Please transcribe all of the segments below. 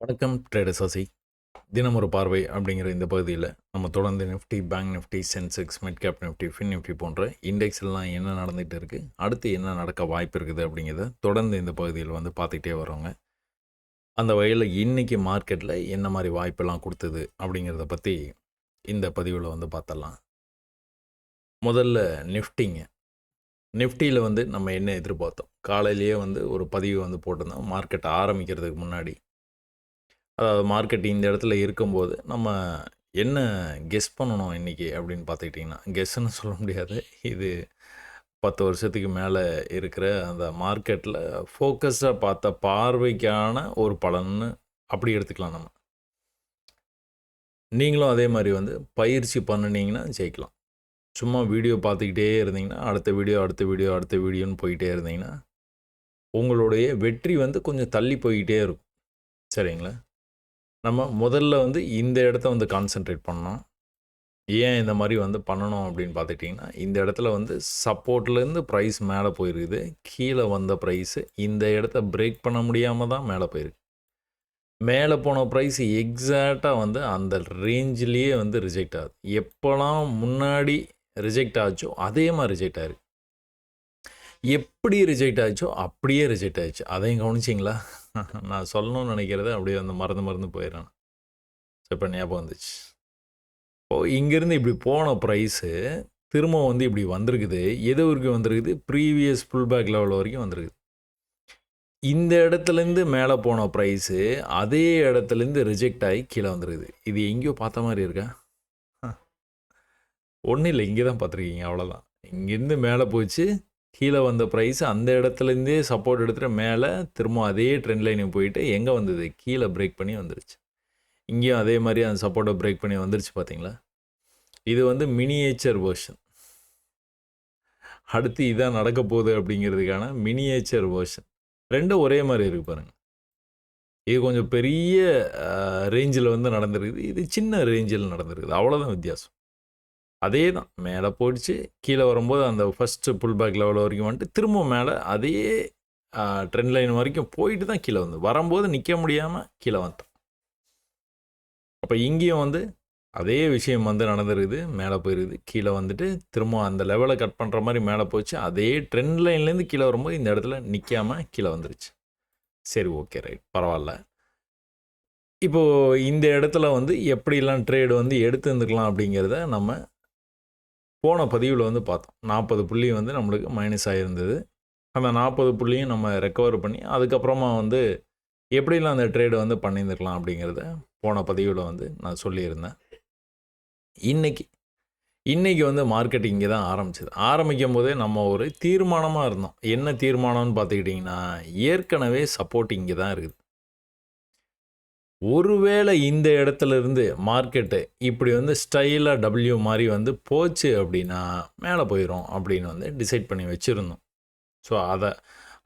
வணக்கம் ட்ரேடர் சசி. தினம் ஒரு பார்வை அப்படிங்கிற இந்த பகுதியில் நம்ம தொடர்ந்து Nifty, bank Nifty, Sensex, mid cap Nifty, fin Nifty போன்ற இண்டெக்ஸ்லாம் என்ன நடந்துகிட்டு இருக்குது, அடுத்து என்ன நடக்க வாய்ப்பு இருக்குது அப்படிங்கிறத தொடர்ந்து இந்த பகுதியில் பார்த்துக்கிட்டே வரோங்க. அந்த வகையில் இன்றைக்கி மார்க்கெட்டில் என்ன மாதிரி வாய்ப்பெல்லாம் கொடுத்தது அப்படிங்கிறத பற்றி இந்த பதிவில் பார்த்துடலாம். முதல்ல நிஃப்டிங்க. நிஃப்டியில் நம்ம என்ன எதிர்பார்த்தோம், காலையிலேயே ஒரு பதிவு போட்டிருந்தோம் மார்க்கெட் ஆரம்பிக்கிறதுக்கு முன்னாடி. அதாவது மார்க்கெட் இந்த இடத்துல இருக்கும்போது நம்ம என்ன கெஸ் பண்ணணும் இன்றைக்கி அப்படின்னு பார்த்துக்கிட்டிங்கன்னா, கெஸ்ஸுன்னு சொல்ல முடியாது. இது 10 வருஷத்துக்கு மேலே இருக்கிற அந்த மார்க்கெட்டில் ஃபோக்கஸாக பார்த்த பார்வைக்கான ஒரு பலன்னு அப்படி எடுத்துக்கலாம் நம்ம. நீங்களும் அதே மாதிரி பயிற்சி பண்ணினீங்கன்னா ஜெயிக்கலாம். சும்மா வீடியோ பார்த்துக்கிட்டே இருந்தீங்கன்னா அடுத்த வீடியோ அடுத்த வீடியோ அடுத்த வீடியோன்னு போய்கிட்டே இருந்தீங்கன்னா உங்களுடைய வெற்றி கொஞ்சம் தள்ளி போய்கிட்டே இருக்கும். சரிங்களா? நம்ம முதல்ல இந்த இடத்த கான்சென்ட்ரேட் பண்ணோம். ஏன் இந்த மாதிரி பண்ணணும் அப்படின்னு பார்த்துட்டிங்கன்னா, இந்த இடத்துல சப்போர்ட்லேருந்து ப்ரைஸ் மேலே போயிருக்குது. கீழே வந்த ப்ரைஸு இந்த இடத்த பிரேக் பண்ண முடியாமல் தான் மேலே போயிருக்கு. மேலே போன ப்ரைஸ் எக்ஸாக்டாக அந்த ரேஞ்சிலேயே ரிஜெக்ட் ஆகுது. எப்போலாம் முன்னாடி ரிஜெக்ட் ஆச்சோ அதே மாதிரி ரிஜெக்ட் ஆயிருக்கு. எப்படி ரிஜெக்ட் ஆச்சோ அப்படியே ரிஜெக்ட் ஆயிடுச்சு. அதையும் கவனிச்சிங்களா? நான் சொல்லணும்னு நினைக்கிறத அப்படியே மறந்து போயிடறான். ஸோ இப்போ ஞாபகம் வந்துச்சு. இப்போது இங்கேருந்து இப்படி போன ப்ரைஸு திரும்ப இப்படி வந்திருக்குது. எது வரைக்கும் வந்திருக்குது? ப்ரீவியஸ் புல் பேக் லெவல் வரைக்கும் வந்திருக்குது. இந்த இடத்துலேருந்து மேலே போன ப்ரைஸு அதே இடத்துலேருந்து ரிஜெக்ட் ஆகி கீழே வந்துருக்குது. இது எங்கேயோ பார்த்த மாதிரி இருக்கா? ஒன்றும் இல்லை, இங்கே தான் பார்த்துருக்கீங்க, அவ்வளோதான். இங்கேருந்து மேலே போச்சு, கீழே வந்த ப்ரைஸ் அந்த இடத்துலேருந்தே சப்போர்ட் எடுத்துகிட்டு மேலே திரும்ப அதே ட்ரெண்ட் லைனுக்கு போயிட்டு எங்கே வந்தது? கீழே பிரேக் பண்ணி வந்துருச்சு. இங்கேயும் அதே மாதிரி அந்த சப்போர்ட்டை பிரேக் பண்ணி வந்துருச்சு. பார்த்தீங்களா? இது மினியேச்சர் வேர்ஷன். அடுத்து இதான் நடக்க போகுது அப்படிங்கிறதுக்கான மினியேச்சர் வேர்ஷன். ரெண்டும் ஒரே மாதிரி இருக்கு பாருங்கள். இது கொஞ்சம் பெரிய ரேஞ்சில் நடந்திருக்குது. இது சின்ன ரேஞ்சில் நடந்திருக்குது. அவ்வளோதான் வித்தியாசம். அதே தான் மேலே போயிடுச்சு. கீழே வரும்போது அந்த ஃபஸ்ட்டு புல் பேக் லெவல் வரைக்கும் வந்துட்டு திரும்ப மேலே அதே ட்ரெண்ட் லைன் வரைக்கும் போயிட்டு தான் கீழே வரும்போது நிற்க முடியாமல் கீழே வந்துட்டோம். அப்போ இங்கேயும் அதே விஷயம் நடந்துருக்குது. மேலே போயிருக்குது, கீழே வந்துட்டு திரும்ப அந்த லெவலை கட் பண்ணுற மாதிரி மேலே போச்சு. அதே ட்ரெண்ட் லைன்லேருந்து கீழே வரும்போது இந்த இடத்துல நிற்காமல் கீழே வந்துருச்சு. சரி, ஓகே, ரைட், பரவாயில்ல. இப்போது இந்த இடத்துல எப்படிலாம் ட்ரேடு எடுத்து இருந்துக்கலாம் அப்படிங்கிறத நம்ம போன பதிவில் பார்த்தோம். 40 புள்ளி நம்மளுக்கு மைனஸ் ஆகிருந்தது. அந்த 40 புள்ளியும் நம்ம ரெக்கவர் பண்ணி அதுக்கப்புறமா எப்படிலாம் அந்த ட்ரேடு பண்ணியிருந்துருக்கலாம் அப்படிங்கிறத போன பதிவில் நான் சொல்லியிருந்தேன். இன்றைக்கி மார்க்கெட் இங்கே தான் ஆரம்பிச்சது. ஆரம்பிக்கும் போதே நம்ம ஒரு தீர்மானமாக இருந்தோம். என்ன தீர்மானம்னு பார்த்துக்கிட்டிங்கன்னா, ஏற்கனவே சப்போர்ட் இங்கே தான் இருக்குது. ஒருவேளை இந்த இடத்துல இருந்து மார்க்கெட்டு இப்படி ஸ்டைலாக டபிள்யூ மாதிரி போச்சு அப்படின்னா மேலே போயிடும் அப்படின்னு டிசைட் பண்ணி வச்சுருந்தோம். ஸோ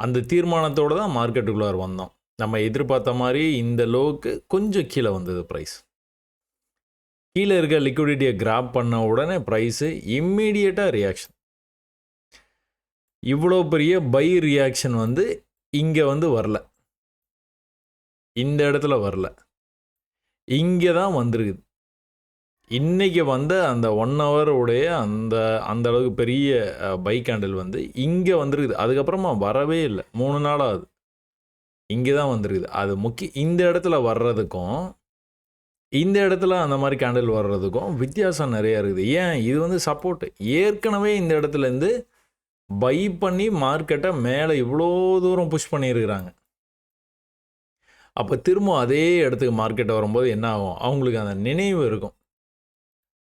அந்த தீர்மானத்தோடு தான் மார்க்கெட்டுக்குள்ளார வந்தோம். நம்ம எதிர்பார்த்த மாதிரி இந்த லோவுக்கு கொஞ்சம் கீழே வந்தது ப்ரைஸ். கீழே இருக்க லிக்விடிட்டியை கிராப் பண்ண உடனே ப்ரைஸு இம்மீடியட்டாக ரியாக்ஷன். இவ்வளோ பெரிய பை ரியாக்ஷன் இங்கே வரல, இந்த இடத்துல வரல, இங்கே தான் வந்திருக்குது. இன்றைக்கி அந்த 1 hour உடைய அந்த அளவுக்கு பெரிய பை கேண்டில் இங்கே வந்திருக்குது. அதுக்கப்புறமா வரவே இல்லை. 3 நாள் ஆகுது. இங்கே தான் வந்திருக்குது. அது இந்த இடத்துல வர்றதுக்கும் இந்த இடத்துல அந்த மாதிரி கேண்டில் வர்றதுக்கும் வித்தியாசம் நிறையா இருக்குது. ஏன்? இது சப்போர்ட். ஏற்கனவே இந்த இடத்துலேருந்து பை பண்ணி மார்க்கெட்டை மேலே இவ்வளோ தூரம் புஷ் பண்ணியிருக்கிறாங்க. அப்போ திரும்ப அதே இடத்துக்கு மார்க்கெட் வரும்போது என்ன ஆகும்? அவங்களுக்கு அந்த நினைவு இருக்கும்.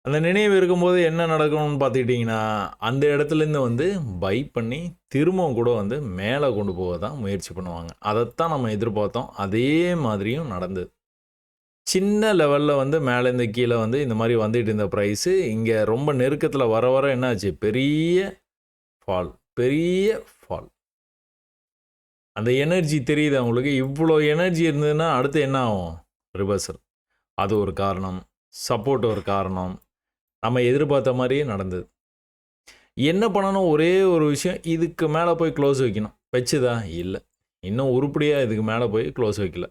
அந்த நினைவு இருக்கும்போது என்ன நடக்கணும்னு பார்த்துக்கிட்டிங்கன்னா, அந்த இடத்துலேருந்து பை பண்ணி திரும்பவும் கூட மேலே கொண்டு போக தான் முயற்சி பண்ணுவாங்க. அதைத்தான் நம்ம எதிர்பார்த்தோம். அதே மாதிரியும் நடந்தது. சின்ன லெவலில் மேலேருந்து கீழே இந்த மாதிரி வந்துட்டு இருந்த ப்ரைஸு இங்கே ரொம்ப நெருக்கத்தில் வர வர என்னாச்சு? பெரிய ஃபால். அந்த எனர்ஜி தெரியுது அவங்களுக்கு. இவ்வளோ எனர்ஜி இருந்ததுன்னா அடுத்து என்ன ஆகும்? ரிவர்சல். அது ஒரு காரணம். சப்போர்ட் ஒரு காரணம். நம்ம எதிர்பார்த்த மாதிரியே நடந்தது. என்ன பண்ணணும்? ஒரே ஒரு விஷயம், இதுக்கு மேலே போய் க்ளோஸ் வைக்கணும். வச்சுதா? இல்லை. இன்னும் உருப்படியாக இதுக்கு மேலே போய் க்ளோஸ் வைக்கல.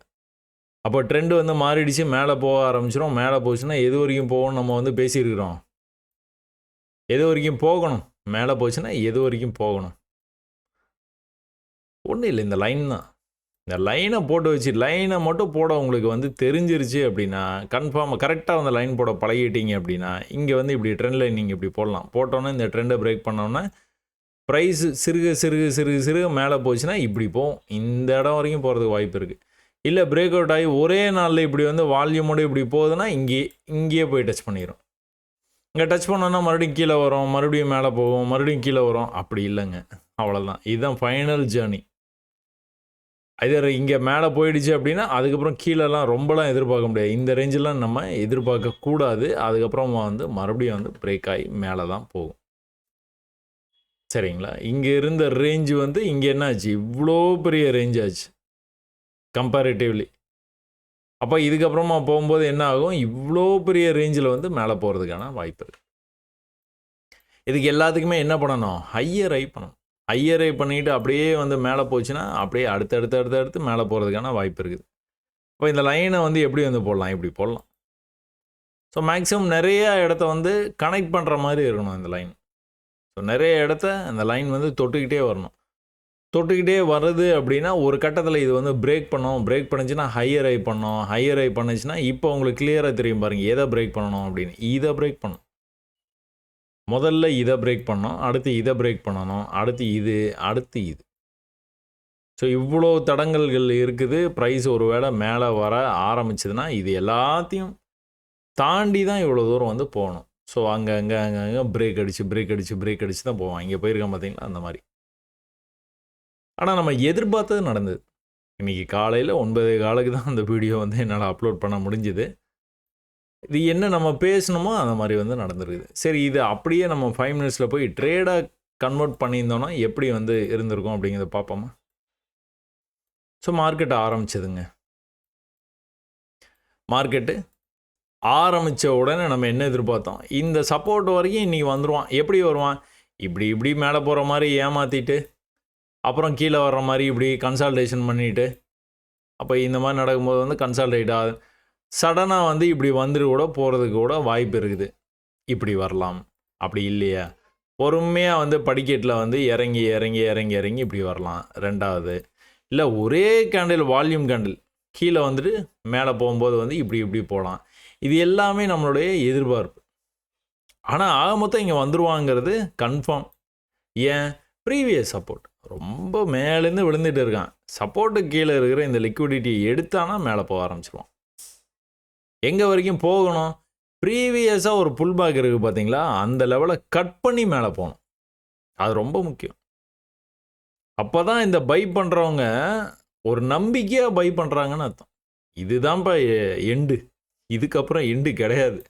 அப்போ ட்ரெண்டு வந்து மாறிடுச்சு, மேலே போக ஆரம்பிச்சிடும். மேலே போச்சுன்னா எது வரைக்கும் போகணும் நம்ம வந்து பேசியிருக்கிறோம். எது வரைக்கும் போகணும்? மேலே போச்சுன்னா எது வரைக்கும் போகணும்? ஒன்றும் இல்லை, இந்த லைன் தான். இந்த லைனை போட்டு வச்சு லைனை மட்டும் போட உங்களுக்கு வந்து தெரிஞ்சிருச்சு அப்படின்னா, கன்ஃபார்மாக கரெக்டாக அந்த லைன் போட பழகிட்டீங்க அப்படின்னா, இங்கே வந்து இப்படி ட்ரெண்ட் லைன் நீங்கள் இப்படி போடலாம். போட்டோன்னே இந்த ட்ரெண்டை பிரேக் பண்ணோன்னே ப்ரைஸு சிறுக மேலே போச்சுன்னா இப்படி போகும். இந்த இடம் வரைக்கும் போகிறதுக்கு வாய்ப்பு இருக்குது. இல்லை பிரேக் அவுட் ஆகி ஒரே நாளில் இப்படி வந்து வால்யூமோடு இப்படி போகுதுன்னா இங்கேயே போய் டச் பண்ணிடும். இங்கே டச் பண்ணோன்னா மறுபடியும் கீழே வரும், மறுபடியும் மேலே போகும், மறுபடியும் கீழே வரும். அப்படி இல்லைங்க, அவ்வளோதான். இதுதான் ஃபைனல் ஜேர்னி. இதர் இங்கே மேலே போயிடுச்சு அப்படின்னா அதுக்கப்புறம் கீழெல்லாம் ரொம்பலாம் எதிர்பார்க்க முடியாது. இந்த ரேஞ்செலாம் நம்ம எதிர்பார்க்கக்கூடாது. அதுக்கப்புறமா வந்து மறுபடியும் வந்து பிரேக் ஆகி மேலே தான் போகும். சரிங்களா? இங்கே இருந்த ரேஞ்சு வந்து இங்கே என்ன ஆச்சு, இவ்வளோ பெரிய ரேஞ்ச் ஆச்சு கம்பேரிட்டிவ்லி. அப்போ இதுக்கப்புறமா போகும்போது என்ன ஆகும், இவ்வளோ பெரிய ரேஞ்சில் வந்து மேலே போகிறதுக்கான வாய்ப்பு இருக்குது. இதுக்கு எல்லாத்துக்குமே என்ன பண்ணணும், ஹையர் ஐ பண்ணணும். ஹையர் ஐ பண்ணிவிட்டு அப்படியே வந்து மேலே போச்சுன்னா அப்படியே அடுத்து மேலே போகிறதுக்கான வாய்ப்பு இருக்குது. இப்போ இந்த லைனை வந்து எப்படி வந்து போடலாம், இப்படி போடலாம். ஸோ மேக்ஸிமம் நிறைய இடத்த வந்து கனெக்ட் பண்ணுற மாதிரி இருக்கணும் இந்த லைன். ஸோ நிறைய இடத்த அந்த லைன் வந்து தொட்டுக்கிட்டே வரணும். தொட்டுக்கிட்டே வருது அப்படின்னா ஒரு கட்டத்தில் இது வந்து பிரேக் பண்ணிச்சுன்னா ஹையர் ஐ ஹையர் ஐ பண்ணுச்சுன்னா இப்போ உங்களுக்கு கிளியராக தெரியும் பாருங்கள் எதை பிரேக் பண்ணணும் அப்படின்னு. இதை பிரேக் பண்ணணும். முதல்ல இதை பிரேக் பண்ணோம், அடுத்து இதை பிரேக் பண்ணணும், அடுத்து இது. ஸோ இவ்வளோ தடங்கல்கள் இருக்குது. ப்ரைஸ் ஒரு வேளை மேலே வர ஆரம்பிச்சதுன்னா இது எல்லாத்தையும் தாண்டி தான் இவ்வளோ தூரம் வந்து போகணும். ஸோ அங்கே பிரேக் அடித்து தான் போவான். இங்கே போயிருக்கேன் பார்த்தீங்களா, அந்த மாதிரி. ஆனால் நம்ம எதிர்பார்த்தது நடந்தது. இன்றைக்கி காலையில் 9:15 தான் அந்த வீடியோ வந்து என்னால் அப்லோட் பண்ண முடிஞ்சுது. இது என்ன நம்ம பேசணுமோ அந்த மாதிரி வந்து நடந்துருக்குது. சரி, இது அப்படியே நம்ம 5 மினிட்ஸில் போய் ட்ரேடாக கன்வெர்ட் பண்ணியிருந்தோன்னா எப்படி வந்து இருந்திருக்கும் அப்படிங்கிறத பார்ப்போமா. So market ஆரம்பிச்சதுங்க. மார்க்கெட்டு ஆரம்பித்த உடனே நம்ம என்ன எதிர்பார்த்தோம், இந்த சப்போர்ட் வரைக்கும் இன்றைக்கி வந்துடுவான். எப்படி வருவான், இப்படி மேலே போகிற மாதிரி ஏமாற்றிட்டு அப்புறம் கீழே வர்ற மாதிரி இப்படி கன்சால்டேஷன் பண்ணிவிட்டு, அப்போ இந்த மாதிரி நடக்கும்போது வந்து கன்சால்டேட் ஆகுது. சடனாக வந்து இப்படி வந்துட்டு கூட போகிறதுக்கு கூட வாய்ப்பு இருக்குது. இப்படி வரலாம், அப்படி இல்லையா பொறுமையாக வந்து படிக்கட்டில் வந்து இறங்கி இப்படி வரலாம். ரெண்டாவது இல்லை ஒரே கேண்டில், வால்யூம் கேண்டில் கீழே வந்துட்டு மேலே போகும்போது வந்து இப்படி போகலாம். இது எல்லாமே நம்மளுடைய எதிர்பார்ப்பு. ஆனால் ஆக மொத்தம் இங்கே வந்துருவாங்கிறது கன்ஃபார்ம். ஏன், ப்ரீவியஸ் சப்போர்ட் ரொம்ப மேலேருந்து விழுந்துட்டு இருக்கான். சப்போர்ட்டுக்கு கீழே இருக்கிற இந்த லிக்விடிட்டி எடுத்தானா மேலே போக ஆரம்பிச்சிருவான். எங்கே வரைக்கும் போகணும், ப்ரீவியஸாக ஒரு புல் பேக் இருக்குது பார்த்தீங்களா, அந்த லெவலை கட் பண்ணி மேலே போகணும். அது ரொம்ப முக்கியம். அப்போ தான் இந்த பை பண்ணுறவங்க ஒரு நம்பிக்கையாக பை பண்ணுறாங்கன்னு அர்த்தம். இதுதான்ப்பா எண்டு, இதுக்கப்புறம் எண்டு கிடையாது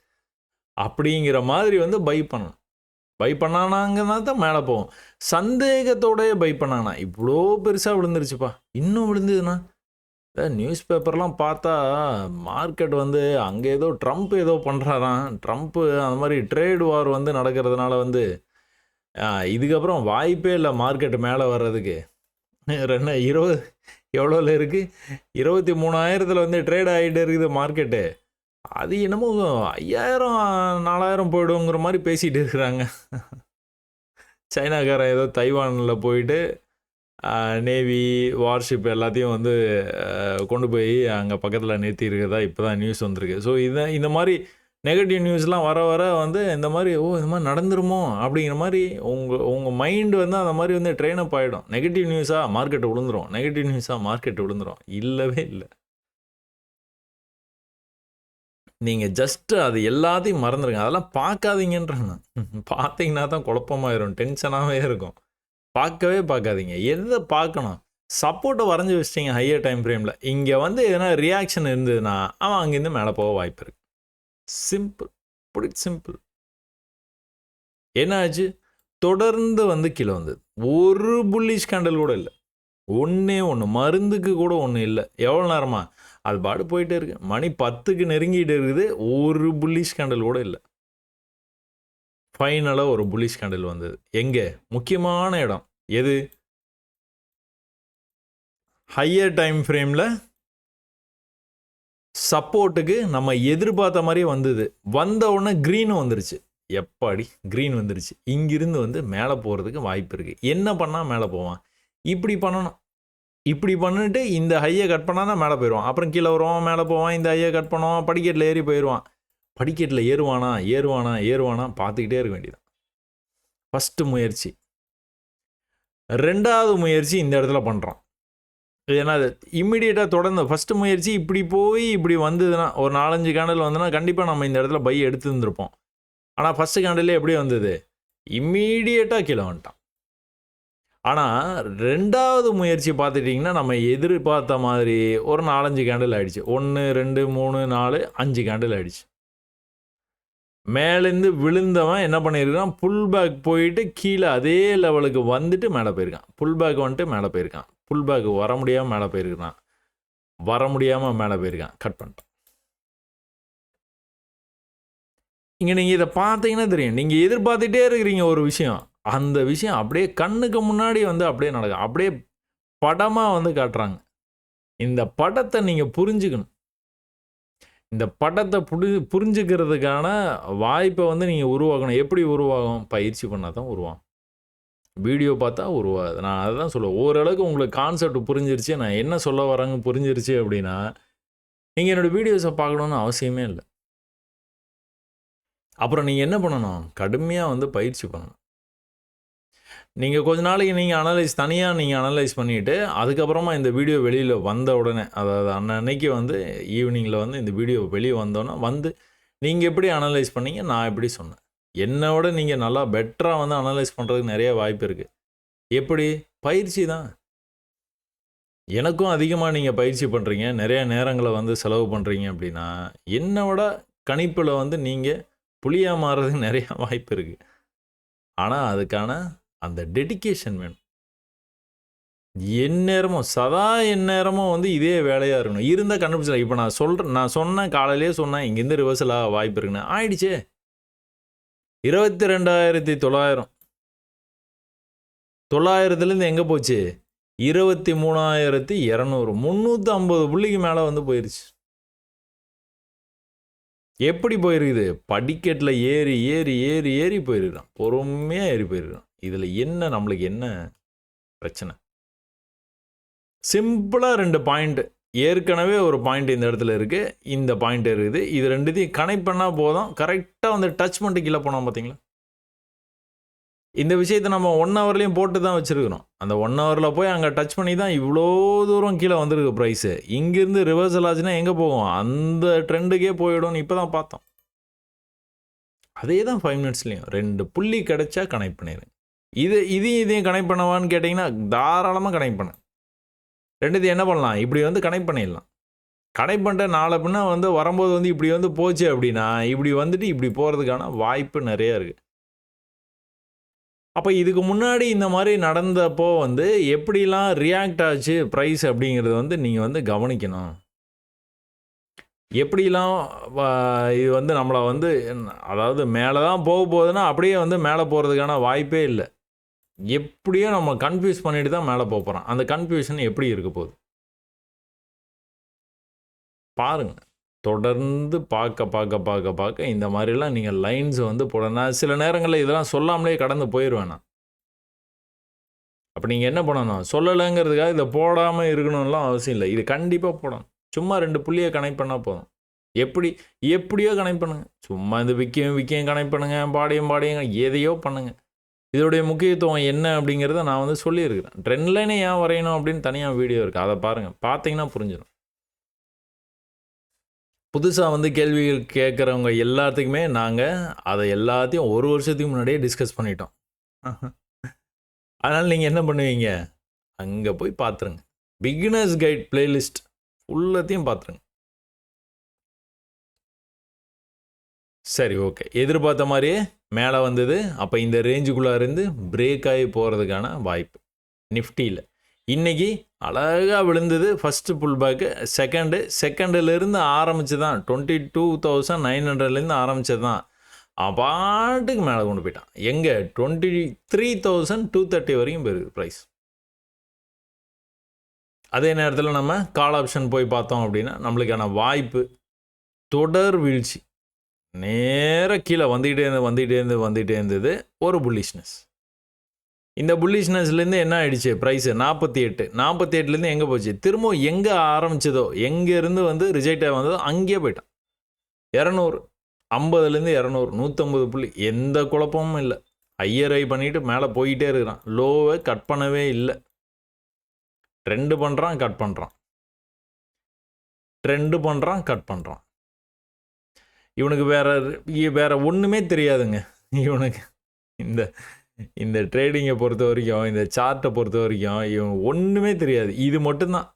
அப்படிங்கிற மாதிரி வந்து பை பண்ணணும். பை பண்ணானாங்கன்னா தான் மேலே போகும். சந்தேகத்தோடய பை பண்ணானா, இவ்வளோ பெருசாக விழுந்துருச்சுப்பா, இன்னும் விழுந்ததுன்னா நியூஸ் பேப்பர்லாம் பார்த்தா மார்க்கெட் வந்து அங்கே ஏதோ ட்ரம்ப் ஏதோ பண்ணுறாராம். ட்ரம்ப்பு அந்த மாதிரி ட்ரேட் வார் வந்து நடக்கிறதுனால வந்து இதுக்கப்புறம் வாய்ப்பே இல்லை மார்க்கெட்டு மேலே வர்றதுக்கு. 20 எவ்வளோவில் இருக்குது, 23,000 வந்து ட்ரேட் ஆகிட்டு இருக்குது மார்க்கெட்டு. அது என்னமோ 5,000 4,000 போய்டுங்கிற மாதிரி பேசிகிட்டு இருக்கிறாங்க. சைனாக்காரன் ஏதோ தைவானில் போயிட்டு நேவி வார்ஷிப் எல்லாத்தையும் வந்து கொண்டு போய் அங்கே பக்கத்தில் நிறுத்தி இருக்கிறதா இப்போ தான் நியூஸ் வந்திருக்கு. ஸோ இந்த மாதிரி நெகட்டிவ் நியூஸ்லாம் வர வந்து இந்த மாதிரி இந்த மாதிரி நடந்துருமோ அப்படிங்கிற மாதிரி உங்கள் மைண்டு வந்து அந்த மாதிரி வந்து ட்ரெயின் அப் ஆகிடும். நெகட்டிவ் நியூஸாக மார்க்கெட்டு விழுந்துரும், இல்லவே இல்லை. நீங்கள் ஜஸ்ட்டு அது எல்லாத்தையும் மறந்துடுங்க. அதெல்லாம் பார்க்காதீங்கன்றாங்க. பார்த்தீங்கன்னா தான் குழப்பமாயிரும், டென்ஷனாகவே இருக்கும். பார்க்காதீங்க. எதை பார்க்கணும், சப்போர்ட்டை வரைஞ்சி வச்சிட்டிங்க ஹையர் டைம் ஃப்ரேமில். இங்கே வந்து எதனா ரியாக்ஷன் இருந்ததுன்னா அவன் அங்கேருந்து மேலே போக வாய்ப்பு இருக்குது. சிம்பிள். என்ன ஆச்சு, தொடர்ந்து வந்து கீழே வந்தது. ஒரு புல்லிஷ் கேண்டில் கூட இல்லை. ஒன்றே மருந்துக்கு கூட ஒன்றும் இல்லை. எவ்வளோ நேரமா அது பாடு போயிட்டே இருக்கு. மணி 10க்கு நெருங்கிட்டு இருக்குது. ஒரு புல்லிஷ் கேண்டில் கூட இல்லை. ஃபைனலாக ஒரு புல்லிஷ் கேண்டில் வந்தது. எங்கே, முக்கியமான இடம் எது, ஹையர் டைம் ஃப்ரேமில் சப்போர்ட்டுக்கு நம்ம எதிர்பார்த்த மாதிரியே வந்தது. வந்த உடனே க்ரீனும் வந்துருச்சு. எப்பாடி க்ரீன் வந்துருச்சு. இங்கிருந்து வந்து மேலே போகிறதுக்கு வாய்ப்பு இருக்குது. என்ன பண்ணால் மேலே போவான்? இப்படி பண்ணணும். இப்படி பண்ணிட்டு இந்த ஹையை கட் பண்ணால் தான் மேலே போயிடுவான். அப்புறம் கீழே வருவான், மேலே போவான், இந்த ஹையை கட் பண்ணுவான், படிக்கட்டில் ஏறி போயிடுவான். படிக்கட்டில் ஏறுவானா ஏறுவானா ஏறுவானா பார்த்துக்கிட்டே இருக்க வேண்டியதான். ஃபஸ்ட்டு முயற்சி. 2வது முயற்சி இந்த இடத்துல பண்ணுறான். ஏன்னா அது இம்மிடியேட்டாக தொடர்ந்து ஃபஸ்ட்டு முயற்சி இப்படி போய் இப்படி வந்ததுன்னா ஒரு 4-5 கேண்டில் வந்ததுன்னா கண்டிப்பாக நம்ம இந்த இடத்துல பை எடுத்துருந்துருப்போம். ஆனால் ஃபஸ்ட்டு கேண்டிலே எப்படி வந்தது? இம்மீடியட்டாக கீழே வந்துட்டான். ஆனால் 2வது முயற்சி பார்த்துட்டிங்கன்னா நம்ம எதிர்பார்த்த மாதிரி ஒரு 4-5 கேண்டில் ஆகிடுச்சு. 1 2 3 4 5 கேண்டில் ஆகிடுச்சு. மேலேருந்து விழுந்தவன் என்ன பண்ணியிருக்கான்? புல் பேக் போயிட்டு கீழே அதே லெவலுக்கு வந்துட்டு மேலே போயிருக்கான். புல் பேக் வந்துட்டு மேலே போயிருக்கான். புல் பேக் வர முடியாமல் மேலே போயிருக்கான். வர முடியாமல் மேலே போயிருக்கான். கட் பண்ணிட்டான். இங்கே நீங்கள் இதை பார்த்தீங்கன்னா தெரியும். நீங்கள் எதிர்பார்த்துட்டே இருக்கிறீங்க ஒரு விஷயம். அந்த விஷயம் அப்படியே கண்ணுக்கு முன்னாடி வந்து அப்படியே நடக்கும். அப்படியே படமாக வந்து காட்டுறாங்க. இந்த படத்தை நீங்கள் புரிஞ்சுக்கணும். இந்த படத்தை புரிஞ்சுக்கிறதுக்கான வாய்ப்பை வந்து நீங்கள் உருவாக்கணும். எப்படி உருவாகும்? பயிற்சி பண்ணால் தான் உருவாகும். வீடியோ பார்த்தா உருவாது. நான் அதுதான் சொல்லுவேன். ஓரளவுக்கு உங்களுக்கு கான்செப்ட் புரிஞ்சிருச்சு, நான் என்ன சொல்ல வரேங்க புரிஞ்சிருச்சு அப்படின்னா நீங்கள் என்னோடய வீடியோஸை பார்க்கணுன்னு அவசியமே இல்லை. அப்புறம் நீங்கள் என்ன பண்ணணும்? கடுமையாக வந்து பயிற்சி பண்ணணும். நீங்கள் கொஞ்ச நாளைக்கு நீங்கள் தனியாக நீங்கள் அனலைஸ் பண்ணிவிட்டு அதுக்கப்புறமா இந்த வீடியோ வெளியில் வந்த உடனே, அதாவது அன்னைக்கு வந்து ஈவினிங்கில் வந்து இந்த வீடியோ வெளியே வந்தோன்னே வந்து நீங்கள் எப்படி அனலைஸ் பண்ணீங்க, நான் எப்படி சொன்னேன். என்னை விட நீங்கள் நல்லா பெட்டராக வந்து அனலைஸ் பண்ணுறதுக்கு நிறைய வாய்ப்பு இருக்குது. எப்படி? பயிற்சி தான். எனக்கும் அதிகமாக நீங்கள் பயிற்சி பண்ணுறீங்க, நிறைய நேரங்களை வந்து செலவு பண்ணுறீங்க அப்படின்னா என்னை விட கணிப்பில் வந்து நீங்கள் புலியாக மாறுறதுக்கு நிறைய வாய்ப்பு இருக்குது. ஆனால் அதுக்கான அந்த டெடிக்கேஷன் வேணும். எந்நேரமும் வந்து இதே வேலையாக இருக்கணும். இருந்தால் கண்டுபிடிச்சலாம். இப்போ நான் சொன்னேன், காலையிலேயே சொன்னேன் இங்கேருந்து ரிவர்சல் ஆக வாய்ப்பு இருக்குன்னு. ஆயிடுச்சே. 22,900 900லேருந்து எங்கே போச்சு? 23,200 350 புள்ளிக்கு மேலே வந்து போயிடுச்சு. எப்படி போயிருக்குது? படிக்கட்டில் ஏறி ஏறி ஏறி ஏறி போயிருக்கான். பொறுமையாக ஏறி போயிருக்கான். இதில் என்ன நம்மளுக்கு என்ன பிரச்சனை? சிம்பிளாக 2 பாயிண்ட். ஏற்கனவே ஒரு பாயிண்ட் இந்த இடத்துல இருக்குது, இந்த பாயிண்ட் இருக்குது. இது ரெண்டுத்தையும் கனெக்ட் பண்ணால் போதும். கரெக்டாக வந்து டச் பண்ணிட்டு கீழே போனோம் பார்த்தீங்களா? இந்த விஷயத்தை நம்ம 1 ஹவர்லேயும் போட்டு தான் வச்சுருக்கிறோம். அந்த 1 ஹவரில் போய் அங்கே டச் பண்ணி தான் இவ்வளோ தூரம் கீழே வந்திருக்கு ப்ரைஸு. இங்கேருந்து ரிவர்சல் ஆச்சுன்னா எங்கே போகும்? அந்த ட்ரெண்டுக்கே போயிடும்னு இப்போ தான் பார்த்தோம். அதே தான் 5 மினிட்ஸ்லேயும் 2 புள்ளி கிடைச்சா கனெக்ட் பண்ணிடுங்க. இதையும் கனெக்ட் பண்ணவான்னு கேட்டிங்கன்னா தாராளமாக கனெக்ட் பண்ணு. ரெண்டுத்தையும் என்ன பண்ணலாம்? இப்படி வந்து கனெக்ட் பண்ணிடலாம். கனெக்ட் பண்ணிட்டு நாளை பின்ன வந்து வரும்போது வந்து இப்படி வந்து போச்சு அப்படின்னா இப்படி வந்துட்டு இப்படி போகிறதுக்கான வாய்ப்பு நிறையா இருக்குது. அப்போ இதுக்கு முன்னாடி இந்த மாதிரி நடந்தப்போ வந்து எப்படிலாம் ரியாக்ட் ஆச்சு ப்ரைஸ் அப்படிங்கிறது வந்து நீங்கள் வந்து கவனிக்கணும். எப்படிலாம் இது வந்து நம்மளை வந்து அதாவது மேலே தான் போக போகுதுன்னா அப்படியே வந்து மேலே போகிறதுக்கான வாய்ப்பே இல்லை. எப்படியோ நம்ம கன்ஃபியூஸ் பண்ணிட்டு தான் மேலே போகிறோம். அந்த கன்ஃபியூஷன் எப்படி இருக்க போகுது பாருங்க. தொடர்ந்து பார்க்க இந்த மாதிரிலாம் நீங்கள் லைன்ஸ் வந்து போடணும். சில நேரங்களில் இதெல்லாம் சொல்லாமலே கடந்து போயிடுவேன் நான். அப்போ நீங்கள் என்ன பண்ணணும்? சொல்லலைங்கிறதுக்காக இதை போடாமல் இருக்கணும்லாம் அவசியம் இல்லை. இது கண்டிப்பாக போடணும். சும்மா 2 புள்ளியை கனெக்ட் பண்ணால் போதும். எப்படியோ கனெக்ட் பண்ணுங்கள். சும்மா இந்த விக்கையும் கனெக்ட் பண்ணுங்கள், பாடியும் எதையோ பண்ணுங்கள். இதோடைய முக்கியத்துவம் என்ன அப்படிங்கிறத நான் வந்து சொல்லியிருக்கிறேன். ட்ரெண்ட் லைனை ஏன் வரையணும் அப்படின்னு தனியாக வீடியோ இருக்குது, அதை பாருங்கள். பார்த்தீங்கன்னா புரிஞ்சிடும். புதுசாக வந்து கேள்விகள் கேட்குறவங்க எல்லாத்துக்குமே நாங்கள் அதை எல்லாத்தையும் 1 வருஷத்துக்கு முன்னாடியே டிஸ்கஸ் பண்ணிட்டோம். அதனால் நீங்கள் என்ன பண்ணுவீங்க? அங்கே போய் பார்த்துருங்க. பிகினர்ஸ் கைட் பிளேலிஸ்ட் ஃபுல்லத்தையும் பார்த்துருங்க. சரி, ஓகே. எதிர்பார்த்த மாதிரியே மேலே வந்தது. அப்போ இந்த ரேஞ்சுக்குள்ளே இருந்து பிரேக் ஆகி போகிறதுக்கான வாய்ப்பு நிஃப்டியில். இன்றைக்கி அழகாக விழுந்தது. ஃபஸ்ட்டு புல் பேக்கு, செகண்டிலிருந்து ஆரம்பித்து தான் 22,900லேருந்து ஆரம்பித்தது தான். பாட்டுக்கு மேலே கொண்டு போயிட்டான். எங்கே? 23,230 வரைக்கும் போயிருக்கு ப்ரைஸ். அதே நேரத்தில் நம்ம கால் ஆப்ஷன் போய் பார்த்தோம் அப்படின்னா நம்மளுக்கான வாய்ப்பு தொடர் வீழ்ச்சி. நேர கீழே வந்துகிட்டே இருந்தது ஒரு புல்லிஷ்னஸ். இந்த புல்லிஷ்னஸ்லேருந்து என்ன ஆயிடுச்சு? ப்ரைஸு 48. 48லேருந்து எங்கே போச்சு? திரும்ப எங்கே ஆரம்பிச்சதோ, எங்கேருந்து வந்து ரிஜெக்ட் ஆகி வந்ததோ அங்கேயே போயிட்டான். 200, 50லேருந்து 200, 150 புள்ளி. எந்த குழப்பமும் இல்லை. ஹையர் ஹை பண்ணிட்டு மேலே போயிட்டே இருக்கிறான். லோவை கட் பண்ணவே இல்லை. ட்ரெண்டு பண்ணுறான், கட் பண்ணுறான். ட்ரெண்டு பண்ணுறான், கட் பண்ணுறான். இவனுக்கு வேற ஒன்றுமே தெரியாதுங்க. இவனுக்கு இந்த ட்ரேடிங்கை பொறுத்த வரைக்கும், இந்த சார்ட்டை பொறுத்த வரைக்கும் இவன் ஒன்றுமே தெரியாது. இது மட்டும்தான்.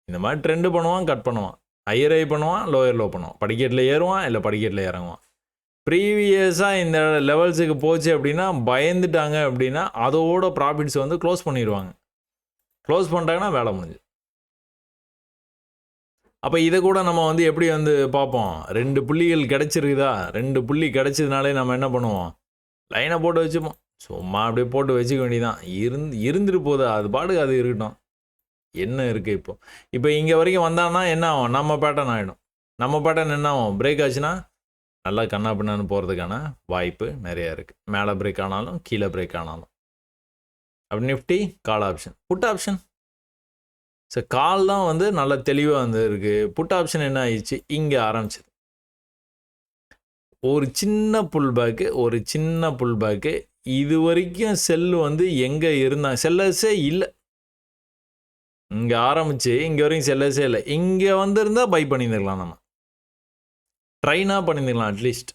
இந்த மாதிரி ட்ரெண்டு பண்ணுவான், கட் பண்ணுவான். ஹையர் ஹை பண்ணுவான், லோயர் லோ பண்ணுவான். படிக்கட்டில் ஏறுவான், இல்லை படிக்கட்டில் இறங்குவான். ப்ரீவியஸாக இந்த லெவல்ஸுக்கு போச்சு அப்படின்னா பயந்துட்டாங்க அப்படின்னா அதோட ப்ராஃபிட்ஸ் வந்து க்ளோஸ் பண்ணிடுவாங்க. க்ளோஸ் பண்ணிட்டாங்கன்னா வேலை முடிஞ்சு. அப்போ இதை கூட நம்ம வந்து எப்படி வந்து பார்ப்போம்? 2 புள்ளிகள் கிடச்சிருக்குதா? 2 புள்ளி கிடச்சதுனாலே நம்ம என்ன பண்ணுவோம்? லைனை போட்டு வச்சுப்போம். சும்மா அப்படியே போட்டு வச்சுக்க வேண்டியதான். இருந்துட்டு போகுது, அது பாட்டுக்கு அது இருக்கட்டும். என்ன இருக்குது இப்போ இங்கே வரைக்கும் வந்தான்னா என்ன ஆகும்? நம்ம பேட்டர்ன் ஆகிடும். நம்ம பேட்டர்ன் என்ன ஆகும்? பிரேக் ஆச்சுன்னா நல்லா கண்ணா பின்னான்னு போகிறதுக்கான வாய்ப்பு நிறையா இருக்குது. மேலே பிரேக் ஆனாலும் கீழே பிரேக் ஆனாலும். அப்படி Nifty call option, put option. So call தான் வந்து நல்ல தெளிவாக வந்து இருக்குது. புட் ஆப்ஷன் என்ன ஆயிடுச்சு? இங்கே ஆரம்பிச்சது ஒரு சின்ன புல் பேக்கு. இது வரைக்கும் செல்லு வந்து எங்கே இருந்தாங்க? செல்லர்ஸே இல்லை. இங்கே ஆரம்பித்து இங்கே வரைக்கும் செல்லர்ஸே இல்லை. இங்கே வந்திருந்தால் பை பண்ணியிருந்துக்கலாம், நம்ம ட்ரைனாக பண்ணியிருந்துக்கலாம் அட்லீஸ்ட்.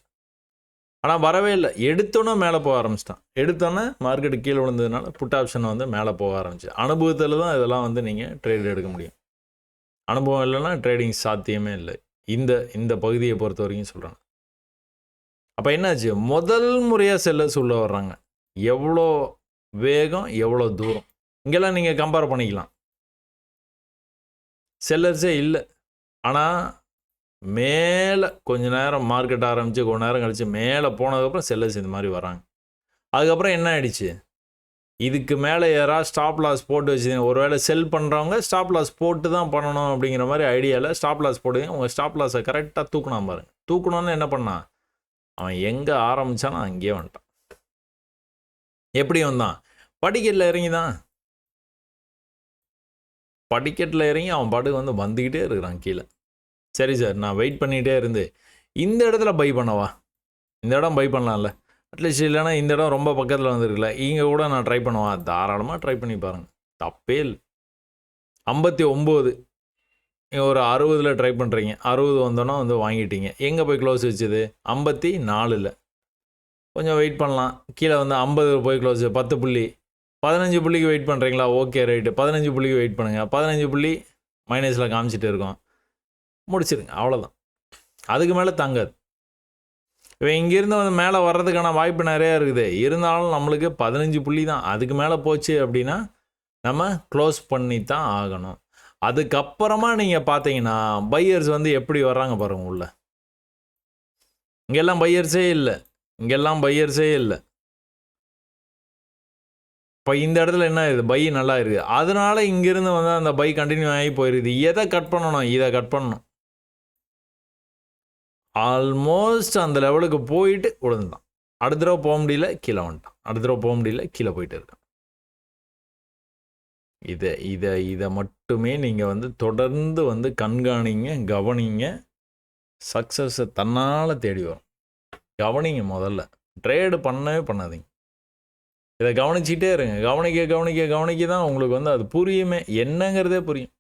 ஆனால் வரவே இல்லை. எடுத்தோன்னே மேலே போக ஆரம்பிச்சிட்டான். எடுத்தோன்னே மார்க்கெட்டு கீழே விழுந்ததுனால புட் ஆப்ஷன் வந்து மேலே போக ஆரம்பிச்சு. அனுபவத்தில் தான் இதெல்லாம் வந்து நீங்கள் ட்ரேட் எடுக்க முடியும். அனுபவம் இல்லைன்னா ட்ரேடிங் சாத்தியமே இல்லை. இந்த பகுதியை பொறுத்த வரைக்கும் சொல்கிறாங்க. அப்போ என்னாச்சு? முதல் முறையாக செல்லர்ஸ் உள்ளே வர்றாங்க. எவ்வளோ வேகம், எவ்வளோ தூரம், இங்கெல்லாம் நீங்கள் கம்பேர் பண்ணிக்கலாம். செல்லர்ஸே இல்லை. ஆனால் மேலே கொஞ்ச நேரம் மார்க்கெட் ஆரம்பித்து கொஞ்ச நேரம் கழித்து மேலே போனதுக்கப்புறம் செல்லர்ஸ் இந்த மாதிரி வராங்க. அதுக்கப்புறம் என்ன ஆயிடுச்சு? இதுக்கு மேலே யாராவது ஸ்டாப் லாஸ் போட்டு வச்சுருந்தீங்க. ஒரு வேளை செல் பண்ணுறவங்க ஸ்டாப் லாஸ் போட்டு தான் பண்ணணும் அப்படிங்கிற மாதிரி ஐடியாவில் ஸ்டாப் லாஸ் போடுவீங்க. உங்கள் ஸ்டாப் லாஸை கரெக்டாக தூக்கணும் பாருங்க. தூக்கணும்னு என்ன பண்ணான்? அவன் எங்கே ஆரம்பித்தானோ அங்கேயே வந்துட்டான். எப்படி வந்தான்? படிக்கட்டில் இறங்கி தான். படிக்கட்டில் இறங்கி அவன் பாட்டுக்கு வந்து வந்துக்கிட்டே இருக்கிறான் கீழே. சரி சார், நான் வெயிட் பண்ணிகிட்டே இருந்து இந்த இடத்துல பை பண்ணவா? இந்த இடம் பை பண்ணலாம்ல அட்லீஸ்ட். இல்லைனா இந்த இடம் ரொம்ப பக்கத்தில் வந்துருக்குல்ல, இங்கே கூட நான் ட்ரை பண்ணுவா? தாராளமாக ட்ரை பண்ணி பாருங்கள், தப்பே இல்லை. 59 நீங்கள் ஒரு 60ல் ட்ரை பண்ணுறீங்க. 60 வந்தோன்னா வந்து வாங்கிட்டீங்க. எங்கே போய் க்ளோஸ் வச்சுது? 54ல். கொஞ்சம் வெயிட் பண்ணலாம். கீழே வந்து 50 போய் க்ளோஸ், 10 புள்ளி, 15 புள்ளிக்கு வெயிட் பண்ணுறீங்களா? ஓகே ரைட்டு, 15 புள்ளிக்கு வெயிட் பண்ணுங்கள். 15 புள்ளி மைனஸில் காமிச்சிட்டு இருக்கோம், முடிச்சிருங்க, அவ்வளோதான். அதுக்கு மேலே தாங்காது. இப்போ இங்கேருந்து வந்து மேலே வர்றதுக்கான வாய்ப்பு நிறையா இருக்குது. இருந்தாலும் நம்மளுக்கு 15 புள்ளி தான். அதுக்கு மேலே போச்சு அப்படின்னா நம்ம க்ளோஸ் பண்ணி தான் ஆகணும். அதுக்கப்புறமா நீங்கள் பார்த்தீங்கன்னா பையர்ஸ் வந்து எப்படி வர்றாங்க பாருங்க உள்ள. இங்கெல்லாம் பையர்ஸே இல்லை. இப்போ இந்த இடத்துல என்ன இருக்குது? பை நல்லா இருக்குது. அதனால இங்கேருந்து வந்து அந்த பை கண்டினியூ ஆகி போயிருக்குது. எதை கட் பண்ணணும்? இதை கட் பண்ணணும். ஆல்மோஸ்ட் அந்த லெவலுக்கு போயிட்டு விழுந்தான். அடுத்த தடவை போக முடியல, கீழே வந்துட்டான். அடுத்த தடவை போக முடியல, கீழே போயிட்டு இருக்கான். இதை மட்டுமே நீங்கள் வந்து தொடர்ந்து வந்து கண்காணிங்க, கவனிங்க. சக்ஸஸை தன்னால் தேடி வரும். கவனிங்க. முதல்ல ட்ரேடு பண்ணவே பண்ணாதீங்க. இதை கவனிச்சிட்டே இருங்க. கவனிக்க தான் உங்களுக்கு வந்து அது புரியுமே, என்னங்கிறதே புரியும்.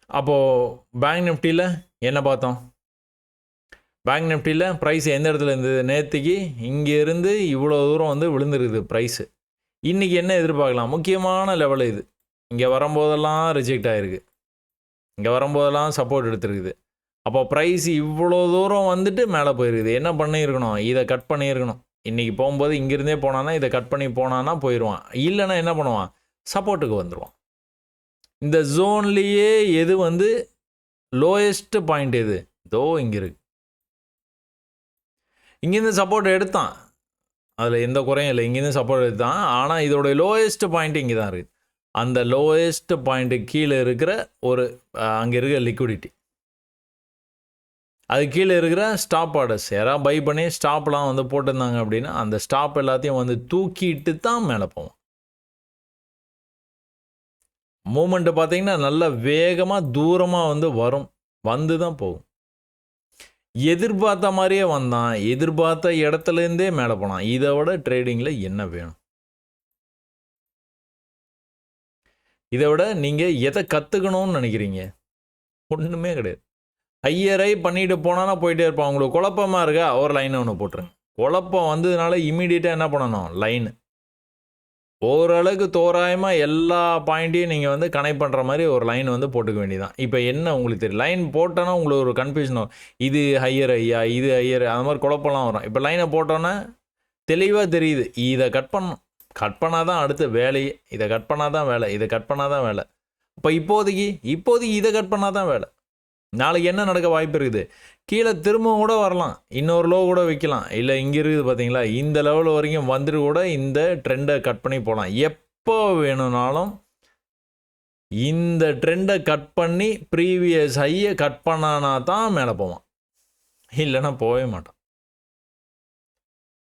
அப்போது பேங்க் நிஃப்டியில் என்ன பார்த்தோம்? பேங்க் நிஃப்டியில் ப்ரைஸ் எந்த இடத்துல இருந்தது? நேற்றுக்கு இங்கேருந்து இவ்வளோ தூரம் வந்து விழுந்துருக்குது ப்ரைஸு. இன்றைக்கி என்ன எதிர்பார்க்கலாம்? முக்கியமான லெவல் இது. இங்கே வரும்போதெல்லாம் ரிஜெக்ட் ஆகிருக்கு, இங்கே வரும்போதெல்லாம் சப்போர்ட் எடுத்துருக்குது. அப்போ ப்ரைஸ் இவ்வளோ தூரம் வந்துட்டு மேலே போயிருக்குது. என்ன பண்ணியிருக்கணும்? இதை கட் பண்ணியிருக்கணும். இன்றைக்கி போகும்போது இங்கேருந்தே போனான்னா இதை கட் பண்ணி போனான்னா போயிடுவான். இல்லைன்னா என்ன பண்ணுவான்? சப்போர்ட்டுக்கு வந்துடுவான். இந்த ஜோன்லேயே எது வந்து லோயஸ்ட் பாயிண்ட் எது? தோ இங்கே இருக்கு. இங்கேருந்து சப்போர்ட் எடுத்தான், அதில் எந்த குறையும் இல்லை. இங்கேருந்து சப்போர்ட் எடுத்தான். ஆனால் இதோடைய லோயஸ்ட் பாயிண்ட் இங்கே தான் இருக்குது. அந்த லோயஸ்ட் பாயிண்ட்டு கீழே இருக்கிற ஒரு அங்கே இருக்கிற லிக்விடிட்டி, அது கீழே இருக்கிற ஸ்டாப் ஆர்டர்ஸ் யாராவது பை பண்ணி ஸ்டாப்லாம் வந்து போட்டிருந்தாங்க அப்படின்னா அந்த ஸ்டாப் எல்லாத்தையும் வந்து தூக்கிட்டு தான் மேலே போவோம். மூமெண்ட்டு பார்த்தீங்கன்னா நல்ல வேகமாக தூரமாக வந்து வரும், வந்து தான் போகும். எதிர்பார்த்த மாதிரியே வந்தான், எதிர்பார்த்த இடத்துலேருந்தே மேலே போனான். இதை விட ட்ரேடிங்கில் என்ன வேணும்? இதை விட நீங்கள் எதை கற்றுக்கணும்னு நினைக்கிறீங்க? ஒன்றுமே கிடையாது. ஐயரை பண்ணிட்டு போனானா போயிட்டே இருப்பான். உங்களுக்கு குழப்பமாக இருக்கா, ஒரு லைனை ஒன்று போட்டுருங்க. குழப்பம் வந்ததுனால இமீடியட்டாக என்ன பண்ணணும்? லைனு ஓரளவுக்கு தோராயமாக எல்லா பாயிண்ட்டையும் நீங்கள் வந்து கனெக்ட் பண்ணுற மாதிரி ஒரு லைன் வந்து போட்டுக்க வேண்டியதான். இப்போ என்ன உங்களுக்கு தெரியும், லைன் போட்டோன்னா உங்களுக்கு ஒரு கன்ஃபியூஷன் வரும். இது ஹையர் ஐயா, இது ஹையர், அந்த மாதிரி குழப்பம்லாம் வரும். இப்போ லைனை போட்டோன்னே தெளிவாக தெரியுது, இதை கட் பண்ணணும், கட் பண்ணால் தான் அடுத்த வேலையே, இதை கட் பண்ணால் தான் வேலை, இதை கட் பண்ணால் தான் வேலை. இப்போ இப்போதைக்கு இதை கட் பண்ணால் தான் வேலை. நாளைக்கு என்ன நடக்க வாய்ப்பு இருக்குது? கீழே திரும்பவும் கூட வரலாம், இன்னொரு லோ கூட வைக்கலாம், இல்லை இங்கே இருக்குது பார்த்தீங்களா, இந்த லெவல் வரைக்கும் வந்துட்டு கூட இந்த ட்ரெண்டை கட் பண்ணி போகலாம். எப்போ வேணும்னாலும் இந்த ட்ரெண்டை கட் பண்ணி ப்ரீவியஸ் ஹையை கட் பண்ணானா தான் மேலே போவான், இல்லைன்னா போகவே மாட்டான்.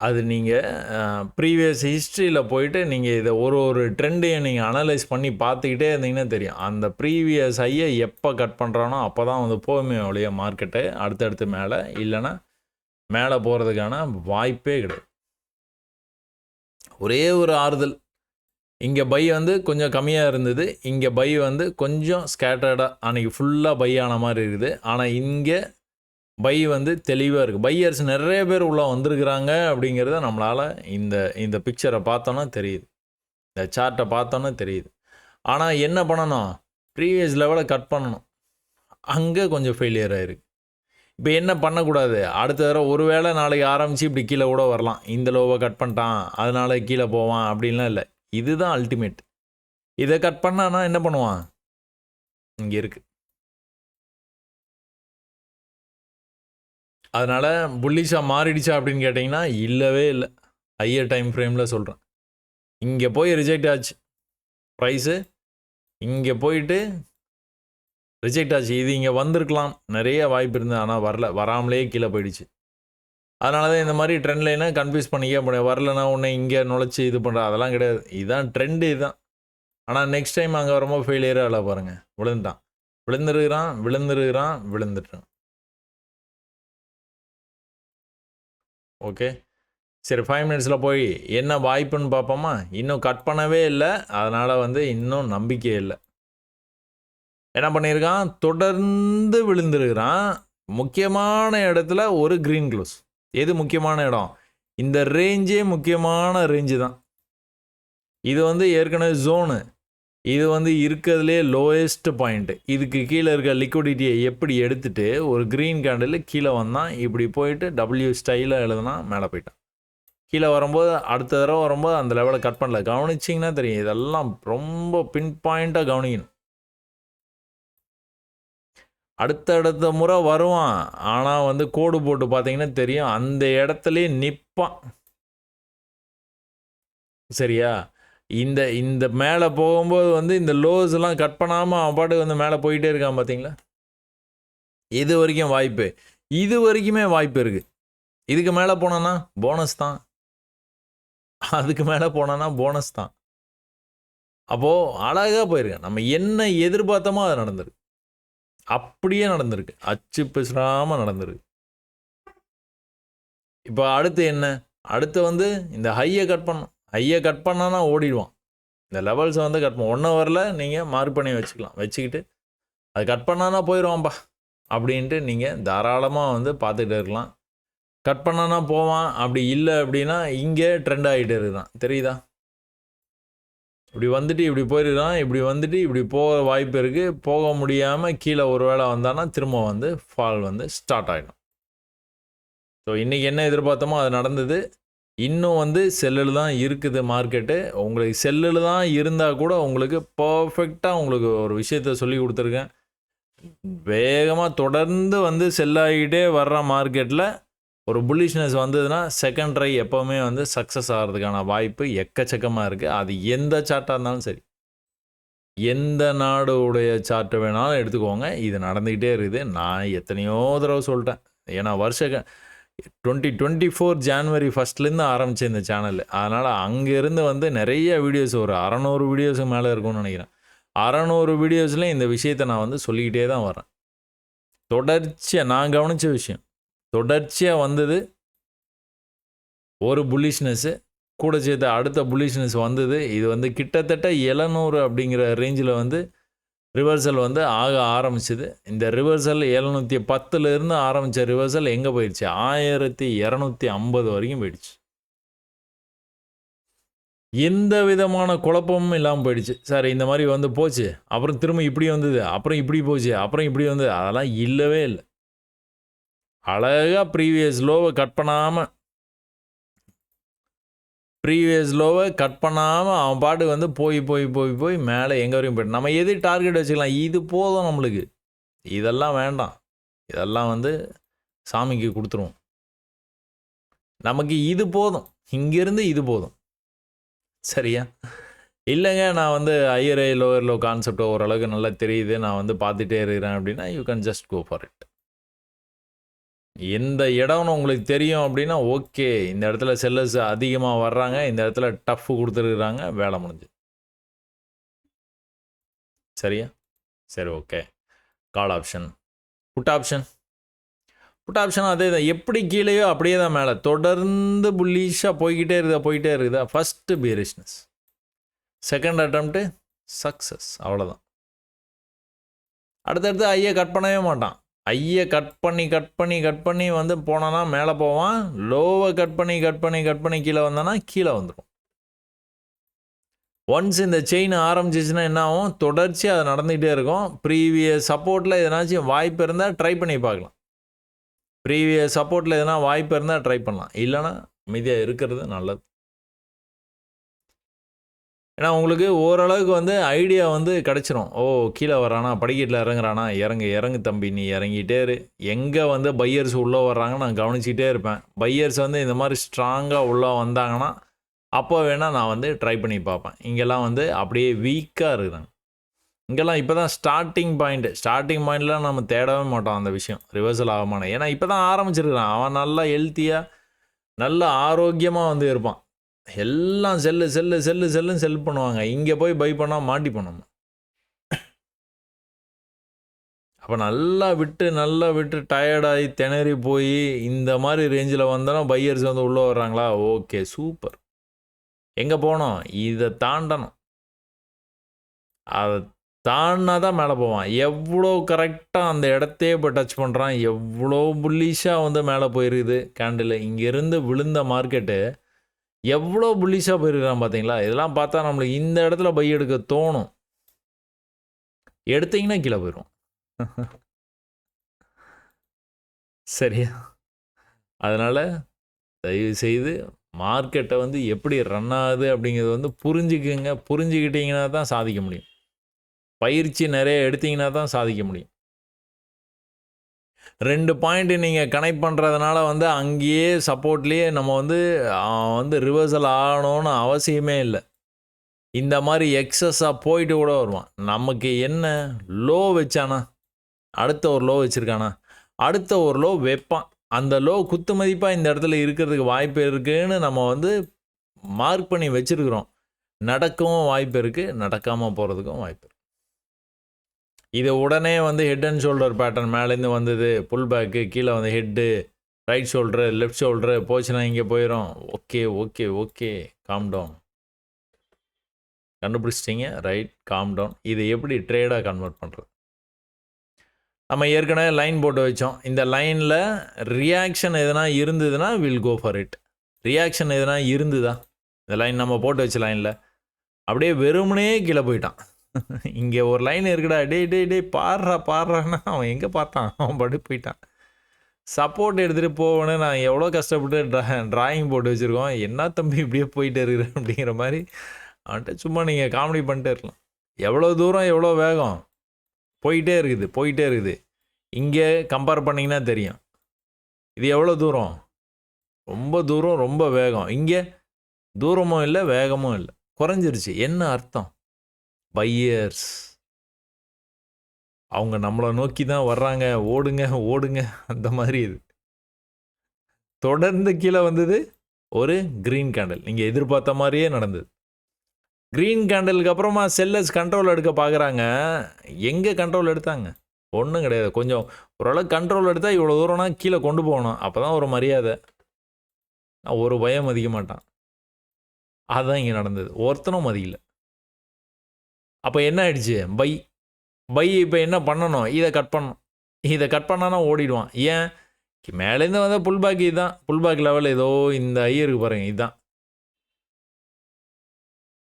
அது நீங்கள் ப்ரீவியஸ் ஹிஸ்ட்ரியில் போயிட்டு நீங்கள் இதை ஒரு ட்ரெண்டையும் நீங்கள் அனலைஸ் பண்ணி பார்த்துக்கிட்டே இருந்தீங்கன்னா தெரியும். அந்த ப்ரீவியஸ் ஹையை எப்போ கட் பண்ணுறானோ அப்போ தான் வந்து போகுமே ஒழிய மார்க்கெட்டு அடுத்தடுத்து மேலே, இல்லைன்னா மேலே போகிறதுக்கான வாய்ப்பே கிடையாது. ஒரே ஒரு ஆறுதல், இங்கே பை வந்து கொஞ்சம் கம்மியாக இருந்தது, இங்கே பை வந்து கொஞ்சம் ஸ்கேட்டர்டாக அன்றைக்கி ஃபுல்லாக பை ஆன மாதிரி இருக்குது. ஆனால் இங்கே பை வந்து தெளிவாக இருக்குது. பையர்ஸ் நிறைய பேர் உள்ளே வந்திருக்கிறாங்க அப்படிங்கிறத நம்மளால் இந்த பிக்சரை பார்த்தோன்னா தெரியுது, இந்த சார்ட்டை பார்த்தோன்னா தெரியுது. ஆனால் என்ன பண்ணணும்? ப்ரீவியஸ் லெவலை கட் பண்ணணும். அங்கே கொஞ்சம் ஃபெயிலியர் ஆகிருக்கு. இப்போ என்ன பண்ணக்கூடாது? அடுத்த தடவை ஒரு வேளை நாளைக்கு ஆரம்பித்து இப்படி கீழே கூட வரலாம், இந்த லோவை கட் பண்ணிட்டான் அதனால கீழே போவான் அப்படின்லாம் இல்லை. இதுதான் அல்டிமேட். இதை கட் பண்ணான்னா என்ன பண்ணுவான்? இங்கே இருக்குது. அதனால் புல்லிஷாக மாறிடுச்சா அப்படின்னு கேட்டிங்கன்னா இல்லவே இல்லை. ஹையர் டைம் ஃப்ரேமில் சொல்கிறேன். இங்கே போய் ரிஜெக்ட் ஆச்சு ப்ரைஸு, இங்கே போயிட்டு ரிஜெக்ட் ஆச்சு. இது இங்கே வந்திருக்கலாம், நிறைய வாய்ப்பு இருந்தது, ஆனால் வராமலே கீழே போயிடுச்சு. அதனால தான் இந்த மாதிரி ட்ரெண்ட் லைனை கன்ஃபியூஸ் பண்ணிக்க முடியாது. வரலன்னா உன்னை இங்கே நுழைச்சி இது பண்ணுற அதெல்லாம் கிடையாது. இதுதான் ட்ரெண்டு, இதுதான். ஆனால் நெக்ஸ்ட் டைம் அங்கே வரும்போது ஃபெயிலியராக இல்லை பாருங்கள், விழுந்துருக்கிறான். ஓகே, சரி 5 மினிட்ஸில் போய் என்ன வாய்ப்புன்னு பார்ப்போமா? இன்னும் கட் பண்ணவே இல்லை, அதனால் வந்து இன்னும் நம்பிக்கை இல்லை. என்ன பண்ணியிருக்கான்? தொடர்ந்து விழுந்துருக்கிறான். முக்கியமான இடத்துல ஒரு க்ரீன் க்ளோஸ். எது முக்கியமான இடம்? இந்த ரேஞ்சே முக்கியமான ரேஞ்சு தான். இது வந்து ஏற்கனவே ஜோனு, இது வந்து இருக்கிறதுலே லோயஸ்ட் பாயிண்ட்டு. இதுக்கு கீழே இருக்க லிக்விடிட்டியை எப்படி எடுத்துகிட்டு ஒரு க்ரீன் கேண்டில் கீழே வந்தான், இப்படி போயிட்டு டபிள்யூ ஸ்டைலில் எழுதுனா மேலே போயிட்டான். கீழே வரும்போது அடுத்த தடவை வரும்போது அந்த லெவலை கட் பண்ணல. கவனிச்சிங்கன்னா தெரியும், இதெல்லாம் ரொம்ப பின் பாயிண்ட்டாக கவனிக்கணும். அடுத்த முறை வருவான், ஆனால் வந்து கோடு போட்டு பார்த்தீங்கன்னா தெரியும், அந்த இடத்துலையே நிற்பான். சரியா? இந்த மேலே போகும்போது வந்து இந்த லோஸ் எல்லாம் கட் பண்ணாமல் அவன் பாட்டுக்கு வந்து மேலே போயிட்டே இருக்கான் பார்த்தீங்களா? இது வரைக்கும் வாய்ப்பு, இது வரைக்குமே வாய்ப்பு இருக்குது. இதுக்கு மேலே போனான்னா போனஸ் தான், அதுக்கு மேலே போனான்னா போனஸ் தான். அப்போது அழகாக போயிருக்கேன். நம்ம என்ன எதிர்பார்த்தோமோ அது நடந்திருக்கு, அப்படியே நடந்திருக்கு, அச்சு பிசுறாமல் நடந்திருக்கு. இப்போ அடுத்து என்ன? அடுத்து வந்து இந்த ஹையை கட் பண்ணணும். ஹையை கட் பண்ணானா ஓடிடுவான். இந்த லெவல்ஸை வந்து கட் பண்ண 1 ஹவரில் நீங்கள் மார்க் பண்ணி வச்சுக்கிட்டு அது கட் பண்ணானா போயிடுவான்ப்பா அப்படின்ட்டு நீங்கள் தாராளமாக வந்து பார்த்துக்கிட்டே இருக்கலாம். கட் பண்ணானா போவான், அப்படி இல்லை அப்படின்னா இங்கே ட்ரெண்ட் ஆகிட்டு இருக்குதான், தெரியுதா? இப்படி வந்துட்டு இப்படி போயிருக்கான், இப்படி வந்துட்டு இப்படி போக வாய்ப்பு இருக்குது. போக முடியாமல் கீழே ஒரு வேளை வந்தான்னா திரும்ப வந்து ஃபால் வந்து ஸ்டார்ட் ஆகிடும். ஸோ இன்றைக்கி என்ன எதிர்பார்த்தோமோ அது நடந்தது. இன்னும் வந்து செல்லில் தான் இருக்குது மார்க்கெட்டு. உங்களுக்கு செல்லில் தான் இருந்தால் கூட உங்களுக்கு பர்ஃபெக்டாக உங்களுக்கு ஒரு விஷயத்த சொல்லி கொடுத்துருக்கேன். வேகமாக தொடர்ந்து வந்து செல்லாகிட்டே வர்ற மார்க்கெட்டில் ஒரு புல்லிஷ்னஸ் வந்ததுன்னா செகண்ட் ட்ரை எப்போவுமே வந்து சக்ஸஸ் ஆகிறதுக்கான வாய்ப்பு எக்கச்சக்கமாக இருக்குது. அது எந்த சார்ட்டாக இருந்தாலும் சரி, எந்த நாடுடைய சார்ட்டை வேணாலும் எடுத்துக்கோங்க, இது நடந்துக்கிட்டே இருக்குது. நான் எத்தனையோ தடவை சொல்லிட்டேன், ஏன்னா 2024 ஜான்வரி 1 ஆரம்பித்த இந்த சேனல். அதனால் அங்கேருந்து வந்து நிறைய வீடியோஸ், ஒரு 600 வீடியோஸுக்கு மேலே இருக்கும்னு நினைக்கிறேன். 600 வீடியோஸில் இந்த விஷயத்தை நான் வந்து சொல்லிக்கிட்டே தான் வரேன். தொடர்ச்சியாக நான் கவனித்த விஷயம், தொடர்ச்சியாக வந்தது ஒரு புல்லிஷ்னஸ்ஸு, கூட சேர்த்து அடுத்த புல்லிஷ்னஸ் வந்தது. இது வந்து கிட்டத்தட்ட 700 அப்படிங்கிற ரேஞ்சில் வந்து ரிவர்சல் வந்து ஆக ஆரம்பிச்சது. இந்த ரிவர்சல் 710லேருந்து ஆரம்பித்த ரிவர்சல் எங்கே போயிடுச்சு, 1250 வரைக்கும் போயிடுச்சு. எந்த விதமான குழப்பமும் இல்லாமல் போயிடுச்சு. சார் இந்த மாதிரி வந்து போச்சு, அப்புறம் திரும்ப இப்படி வந்தது, அப்புறம் இப்படி போச்சு, அப்புறம் இப்படி வந்தது, அதெல்லாம் இல்லவே இல்லை. அழகாக ப்ரீவியஸ் லோவை கட் பண்ணாமல் அவன் பாட்டுக்கு வந்து போய் மேலே எங்கே வரையும் போய்ட்டு நம்ம எது டார்கெட் வச்சுக்கலாம், இது போதும் நம்மளுக்கு, இதெல்லாம் வேண்டாம், இதெல்லாம் வந்து சாமிக்கு கொடுத்துருவோம், நமக்கு இது போதும், இங்கேருந்து இது போதும், சரியா? இல்லைங்க நான் வந்து higher high lower low concept ஓரளவுக்கு நல்லா தெரியுது, நான் வந்து பார்த்துட்டே இருக்கிறேன் அப்படின்னா you can just go for it. எந்த இடம்னு உங்களுக்கு தெரியும் அப்படின்னா ஓகே, இந்த இடத்துல செல்லர்ஸ் அதிகமாக வர்றாங்க, இந்த இடத்துல டஃப் கொடுத்துருக்குறாங்க, வேலை முடிஞ்சு, சரியா? சரி, okay. Call option, put option அதே தான், எப்படி கீழேயோ அப்படியே தான் மேலே, தொடர்ந்து புல்லிஷாக போய்கிட்டே இருக்குதா. ஃபஸ்ட்டு பீரிஷ்னஸ், செகண்ட் அட்டம்ப்ட்டு சக்ஸஸ், அவ்வளோதான். அடுத்தடுத்து ஐயை கட் பண்ணவே மாட்டான். ஐயை கட் பண்ணி வந்து போனான்னா மேலே போவான், லோவை கட் பண்ணி கீழே வந்தானா கீழே வந்துடும். ஒன்ஸ் இந்த செயின் ஆரம்பிச்சிச்சுன்னா என்ன ஆகும், தொடர்ச்சியாக அது நடந்துகிட்டே இருக்கும். ப்ரீவியஸ் சப்போர்ட்டில் எதனாச்சும் வாய்ப்பு இருந்தால் ட்ரை பண்ணி பார்க்கலாம், ட்ரை பண்ணலாம், இல்லைனா மீதியாக இருக்கிறது நல்லது. ஏன்னா உங்களுக்கு ஓரளவுக்கு வந்து ஐடியா வந்து கிடச்சிரும். ஓ கீழே வரானா, படிக்கட்டில் இறங்குறானா, இறங்கு தம்பி, நீ இறங்கிட்டே இரு. எங்கே வந்து பையர்ஸ் உள்ளே வர்றாங்க நான் கவனிச்சிக்கிட்டே இருப்பேன். பையர்ஸ் வந்து இந்த மாதிரி ஸ்ட்ராங்காக உள்ளே வந்தாங்கன்னா அப்போ வேணால் நான் வந்து ட்ரை பண்ணி பார்ப்பேன். இங்கெல்லாம் வந்து அப்படியே வீக்காக இருக்கிறாங்க. இங்கெல்லாம் இப்போ தான் ஸ்டார்டிங் பாயிண்ட்லாம் நம்ம தேடவே மாட்டோம் அந்த விஷயம், ரிவர்சல் ஆகமான. ஏன்னா இப்போ தான் ஆரம்பிச்சிருக்கிறான், அவன் நல்லா ஹெல்த்தியாக நல்ல ஆரோக்கியமாக வந்து இருப்பான். எல்லாம் செல்லு பண்ணுவாங்க. இங்கே போய் பை பண்ணால் மாட்டிப்போம் நம்ம. அப்போ நல்லா விட்டு டயர்டாகி திணறி போய் இந்த மாதிரி ரேஞ்சில் வந்தோன்னா பையர்ஸ் வந்து உள்ளே வர்றாங்களா, ஓகே சூப்பர். எங்கே போனோம், இதை தாண்டணும், அதை தாண்டினா தான் மேலே போவான். எவ்வளோ கரெக்டாக அந்த இடத்தையே இப்போ டச் பண்ணுறான், எவ்வளோ புல்லிஷாக வந்து மேலே போயிருக்குது கேண்டில். இங்கேருந்து விழுந்த மார்க்கெட்டு எவ்வளோ புல்லிஷாக போயிருக்கிறான் பார்த்தீங்களா? இதெல்லாம் பார்த்தா நம்மளுக்கு இந்த இடத்துல பை எடுக்க தோணும், எடுத்தீங்கன்னா கீழே போயிடும். சரியா? அதனால் தயவுசெய்து மார்க்கெட்டை வந்து எப்படி ரன் ஆகுது அப்படிங்கிறது வந்து புரிஞ்சுக்கிட்டிங்கன்னா தான் சாதிக்க முடியும். பயிற்சி நிறைய எடுத்திங்கன்னா தான் சாதிக்க முடியும். 2 பாயிண்ட் நீங்கள் கனெக்ட் பண்ணுறதுனால வந்து அங்கேயே சப்போர்ட்லேயே நம்ம வந்து ரிவர்சல் ஆகணும்னு அவசியமே இல்லை. இந்த மாதிரி எக்ஸஸாக போயிட்டு கூட வருவான். நமக்கு என்ன லோ வச்சானா, அடுத்த ஒரு லோ வச்சுருக்கானா, அடுத்த ஒரு லோ வைப்பான். அந்த லோ குத்து மதிப்பாக இந்த இடத்துல இருக்கிறதுக்கு வாய்ப்பு இருக்குதுன்னு நம்ம வந்து மார்க் பண்ணி வச்சுருக்குறோம். நடக்கவும் வாய்ப்பு இருக்குது, நடக்காமல் போகிறதுக்கும் வாய்ப்பு இருக்குது. இது உடனே வந்து ஹெட் அண்ட் ஷோல்டர் பேட்டர்ன் மேலேருந்து வந்தது, புல் பேக்கு, கீழே வந்து head, right shoulder, left shoulder போச்சுன்னா இங்கே போயிடும். Okay calm down. கண்டுபிடிச்சிட்டிங்க, ரைட், காம் டவுன். இதை எப்படி ட்ரேடாக கன்வெர்ட் பண்ணுறது? நம்ம ஏற்கனவே லைன் போட்டு வச்சோம். இந்த லைனில் ரியாக்ஷன் எதனா இருந்ததுன்னா will go for it. Reaction எதனா இருந்துதா, இந்த லைன் நம்ம போட்டு வச்ச லைனில் அப்படியே வெறுமனே கீழே போயிட்டான். இங்கே ஒரு லைன் இருக்குடா, டே பாடுறான்னா அவன் எங்கே பார்த்தான், அவன் படி போயிட்டான். சப்போர்ட் எடுத்துகிட்டு போவேன்னு நான் எவ்வளோ கஷ்டப்பட்டு ட்ராயிங் போட்டு வச்சுருக்கோம். என்ன தம்பி இப்படியே போயிட்டு இருக்கிறேன் அப்படிங்கிற மாதிரி அவன்கிட்ட சும்மா நீங்கள் காமெடி பண்ணிட்டே இருக்கலாம். எவ்வளோ தூரம் எவ்வளோ வேகம் போயிட்டே இருக்குது. இங்கே கம்பேர் பண்ணிங்கன்னா தெரியும் இது எவ்வளோ தூரம், ரொம்ப தூரம், ரொம்ப வேகம். இங்கே தூரமும் இல்லை, வேகமும் இல்லை, குறைஞ்சிருச்சு. என்ன அர்த்தம்? பையர்ஸ் அவங்க நம்மளை நோக்கி தான் வர்றாங்க, ஓடுங்க அந்த மாதிரி இது. தொடர்ந்து கீழே வந்தது ஒரு க்ரீன் கேண்டில். நீங்கள் எதிர்பார்த்த மாதிரியே நடந்தது. க்ரீன் கேண்டிலுக்கு அப்புறமா செல்லர்ஸ் கண்ட்ரோல் எடுக்க பார்க்குறாங்க. எங்கே கண்ட்ரோல் எடுத்தாங்க? ஒன்றும் கிடையாது. கொஞ்சம் ஓரளவுக்கு கண்ட்ரோல் எடுத்தால் இவ்வளோ தூரம்னா கீழே கொண்டு போகணும். அப்போ தான் ஒரு மரியாதை. ஒரு பயம் மதிக்க மாட்டான். அதுதான் இங்கே நடந்தது. ஒருத்தனும் மதிக்கல. அப்போ என்ன ஆயிடுச்சு? பை இப்போ என்ன பண்ணணும்? இதை கட் பண்ணணும். இதை கட் பண்ணானா ஓடிடுவான். ஏன்? மேலேருந்து வந்தால் புல் பேக் இதுதான். புல் பேக் லெவல் ஏதோ இந்த ஐயருக்கு பாருங்க இதுதான்.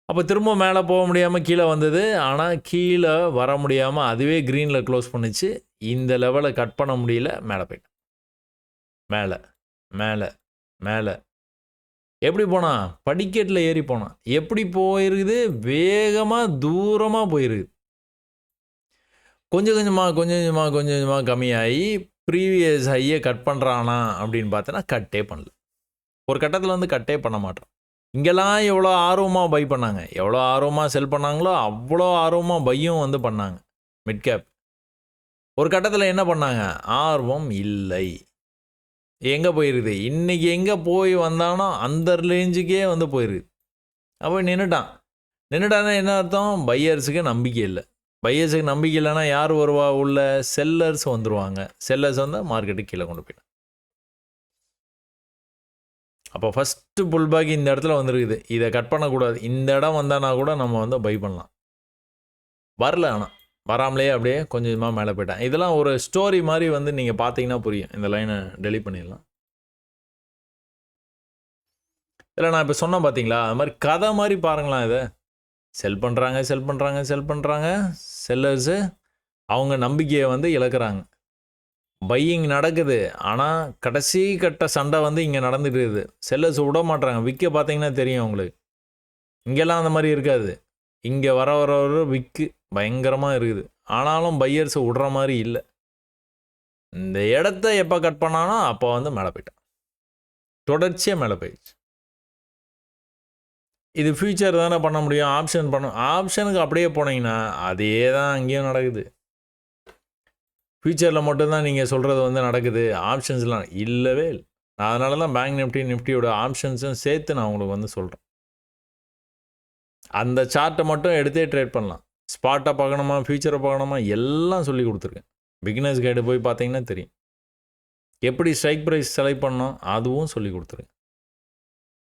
அப்போ திரும்ப மேலே போக முடியாமல் கீழே வந்தது. ஆனால் கீழே வர முடியாமல் அதுவே க்ரீனில் க்ளோஸ் பண்ணிச்சு. இந்த லெவலை கட் பண்ண முடியல. மேலே போயிட்டான். மேலே மேலே மேலே எப்படி போனான்? படிக்கட்டில் ஏறி போனான். எப்படி போயிருக்குது? வேகமாக தூரமாக போயிருக்குது. கொஞ்சம் கொஞ்சமாக கம்மியாகி ப்ரீவியஸ் ஹையை கட் பண்ணுறானா அப்படின்னு பார்த்தோன்னா கட்டே பண்ணல. ஒரு கட்டத்தில் வந்து கட்டே பண்ண மாட்டான். இங்கெல்லாம் எவ்வளோ ஆர்வமாக பை பண்ணாங்க, எவ்வளோ ஆர்வமாக செல் பண்ணாங்களோ அவ்வளோ ஆர்வமாக பையும் வந்து பண்ணாங்க. மிட் கேப் ஒரு கட்டத்தில் என்ன பண்ணாங்க? ஆர்வம் இல்லை. எங்கே போயிருக்குது? இன்றைக்கி எங்கே போய் வந்தானோ அந்த ரேஞ்சுக்கே வந்து போயிருக்குது. அப்போ நின்றுட்டானா என்ன அர்த்தம்? பையர்ஸுக்கு நம்பிக்கை இல்லை. பையர்ஸுக்கு நம்பிக்கை இல்லைன்னா யார் வருவா? உள்ள செல்லர்ஸ் வந்துடுவாங்க. செல்லர்ஸ் வந்தால் மார்க்கெட்டுக்கு கீழே கொண்டு போயிடும். அப்போ ஃபஸ்ட்டு புல் பேக் இந்த இடத்துல வந்துருக்குது. இதை கட் பண்ணக்கூடாது. இந்த இடம் வந்தானா கூட நம்ம வந்து பை பண்ணலாம். வரல. ஆனால் வராமலே அப்படியே கொஞ்சம் கொஞ்சமாக மேலே போயிட்டேன். இதெல்லாம் ஒரு ஸ்டோரி மாதிரி வந்து நீங்கள் பார்த்தீங்கன்னா புரியும். இந்த லைனை டெலிட் பண்ணிடலாம். இல்லை நான் இப்போ சொன்னேன் பார்த்தீங்களா? அது மாதிரி கதை மாதிரி பாருங்களேன். இதை செல் பண்ணுறாங்க. செல்லர்ஸு அவங்க நம்பிக்கையை வந்து இழக்கிறாங்க. பையிங் நடக்குது. ஆனால் கடைசி கட்ட சண்டை வந்து இங்கே நடந்துட்டு இருக்குது. செல்லர்ஸ் விட மாட்டுறாங்க. விற்க பார்த்தீங்கன்னா தெரியும் உங்களுக்கு. இங்கெல்லாம் அந்த மாதிரி இருக்காது. இங்கே வர விற்கு பயங்கரமாக இருக்குது. ஆனாலும் பையர்ஸ் விடுற மாதிரி இல்லை. இந்த இடத்த எப்போ கட் பண்ணானோ அப்போ வந்து மேலே போயிட்டான். தொடர்ச்சியாக மேலே போயிடுச்சு. இது ஃபியூச்சர் தானே பண்ண முடியும். ஆப்ஷனுக்கு அப்படியே போனீங்கன்னா அதே தான் அங்கேயும் நடக்குது. ஃபியூச்சரில் மட்டும்தான் நீங்கள் சொல்கிறது வந்து நடக்குது. ஆப்ஷன்ஸ்லாம் இல்லவே இல்லை. அதனால தான் பேங்க் நிஃப்டியோட ஆப்ஷன்ஸும் சேர்த்து நான் உங்களுக்கு வந்து சொல்கிறேன். அந்த சார்ட்டை மட்டும் எடுத்தே ட்ரேட் பண்ணலாம். ஸ்பாட்டை பார்க்கணுமா, ஃபியூச்சரை பார்க்கணுமா, எல்லாம் சொல்லி கொடுத்துருக்கேன். பிகினர்ஸ் கைடு போய் பார்த்தீங்கன்னா தெரியும். எப்படி ஸ்ட்ரைக் ப்ரைஸ் செலக்ட் பண்ணோம் அதுவும் சொல்லி கொடுத்துருக்கேன்.